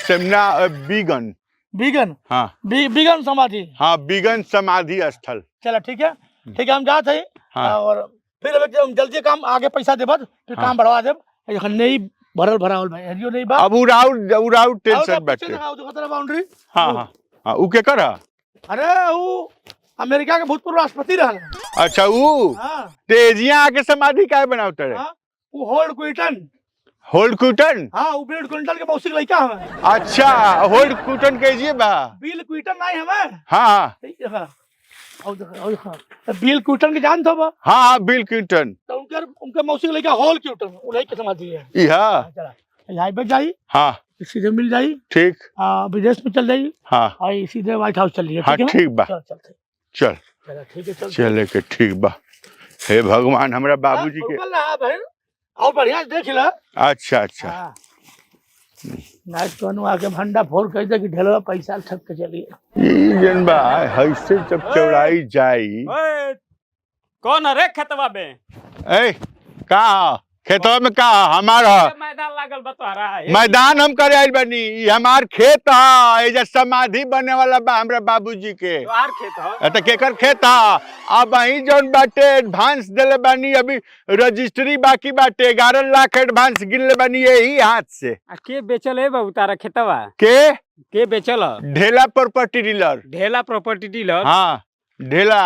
सेमना बीगन बीगन हाँ बीगन समाधि हाँ बीगन समाधि स्थल चलो ठीक है हम जाते हैं हाँ। और फिर अब एकदम जल्दी काम आगे पैसा देब फिर हाँ। काम बढ़वा देब एखन नहीं भरल भरावल भाई हरियो नहीं बा अब उराउट टेंशन बैठे बाउंड्री हाँ हाँ हाँ उ के कर अरे वो अमेरिका के भूतपूर्व राष्ट्रपति रहल। अच्छा उ हाँ तेजिया आके समाधि काहे बनावते रे हाँ, वो होल्ड क्विटन होल्ड क्यूटन हाँ वो बिल क्विंटल के मौसिक लड़का हमें अच्छा होल्ड क्यूटन कहिए बा बिल क्विटन नहीं हमें हाँ हाँ और देखो बिल क्विटन के जान था बा हाँ हाँ बिल क्यूटन तो उनके मौसिक लड़का हॉल क्विटन उन्हीं के समाधि है। इहा चला यहाँ पे जाई हाँ सीधे मिल जाई ठीक विदेश में चल जाई हाँ और सीधे व्हाइट हाउस चल रही है हाँ ठीक है ठीक बा चल चलते चल चला ठीक है चल चले के ठीक बा। हे भगवान हमरा बाबूजी के बहन और बढ़िया से देख ला। अच्छा अच्छा हाँ। नाच कोनो आके भंडा फोड़ कह दे कि ढेलवा पैसा ठक के चलिए ई जन बा हैसे जब चौड़ाई जाई कौन रे खेतवा में ए का खेतवा में का हमारा मैदान लागल बतवारा मैदान हम करे आइल बानी ई हमार खेत है एजा समाधि बने वाला बा हमरा बाबूजी के तोहार खेत ह त केकर खेत है अब वही जौन बाटे एडवांस देले बानी अभी रजिस्ट्री बाकी बाटे 11 लाख एडवांस गिनले बानी यही हाथ से आ के बेचल है बाबू तारा खेतवा के बेचल ढेला प्रॉपर्टी डीलर ढेला प्रॉपर्टी डीलर हाँ ढेला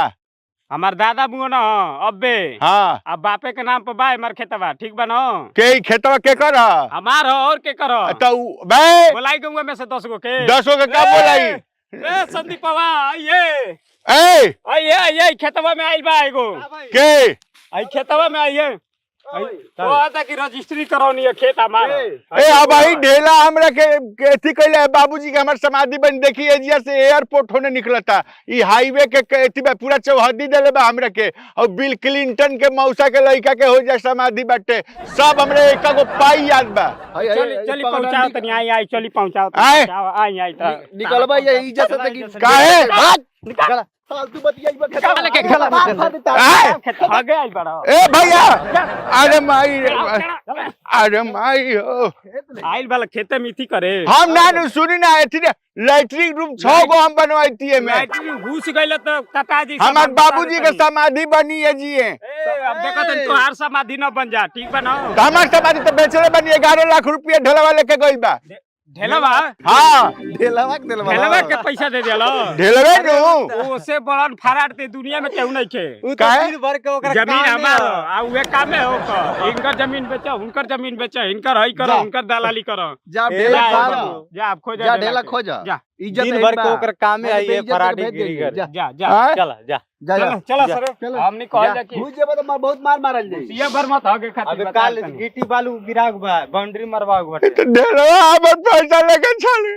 हमार दादा बुआ न अब्बे हाँ अब बापे के नाम पर बा हमार खेतवा ठीक बा न के ई खेतवा के कर हमार हो और के कर त बे बोलाई गंगा में से 10 गो के 10 के का बोलाई ए संदीपवा आइए ए आइए खेतवा में आइल बा एगो के आई खेतवा में आइए वो आता कि रजिस्ट्री करौनी है खेत हमार ए अब भाई ढेला हमरा के एथी कइले बाबूजी के हमर समाधि बन देखी एजिया से एयरपोर्ट होने निकलता ई हाईवे के एथी बा पूरा चौहद्दी देले बा हमरा के और बिल क्लिंटन के मौसा के लड़का के हो जा समाधि बाटे सब हमरे एका गो पाई याद बा चली पहुंचाओ तनी आई चली पहुंचाओ आई निकलबा ये इज्जत से की काहे निकाल फालतू बतियाई आगे आई बड़ा ए भैया अरे माई हो आइल वाला खेते में थी करे हम ना सुनी ना लैट्रिन रूम 6 गो हम बनवाई है मैं घुस गइल तो काका जी हमारे बाबूजी के समाधि बनी है जी है अब देखो तो तोहार समाधि न बन जा ठीक बनाओ तो हमारे समाधि तो बेचले बनी 11 लाख रुपया ढेलवा लेके गइल बा ढेलवा हाँ ढेलवा के पैसा दे देलो ढेलवे नु ओसे बड़न फरार ते दुनिया में केहू नहीं के काहे भर के ओकरा जमीन हमार आ उहे काम है ओकर इनकर जमीन बेचो हुनकर जमीन बेचो इनकर हई करो हुनकर दलाली करो जा जा आप खोजा ढेला खोजा जा दिन भर के ओकरा कामे आई है फराडी गिरी जा जा चला जा चलो सर हमनी कहल जा कि घुस जेबे तो बहुत मार मारल जाई ये भर मत होगे खातिर अब काल गिट्टी बालू गिराग बा बाउंड्री मरवाग बाटे तो ढेलवा हमर पैसा लेके चले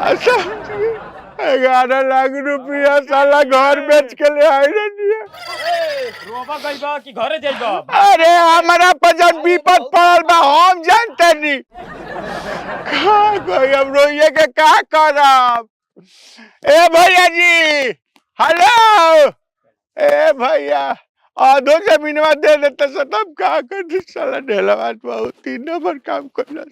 अच्छा 11 लाख रुपया साला घर बेच के ले आई रही रोबा गइबा कि घरे जाइबा अरे हमारा पजन विपद पड़ल बा हम जानते नहीं कोई हम रोइए के का करब ए भैया जी हेलो ए भैया आधो जमीनवा दे देते से तब का कर साला ढेलवा बहुत 3 नंबर काम करला।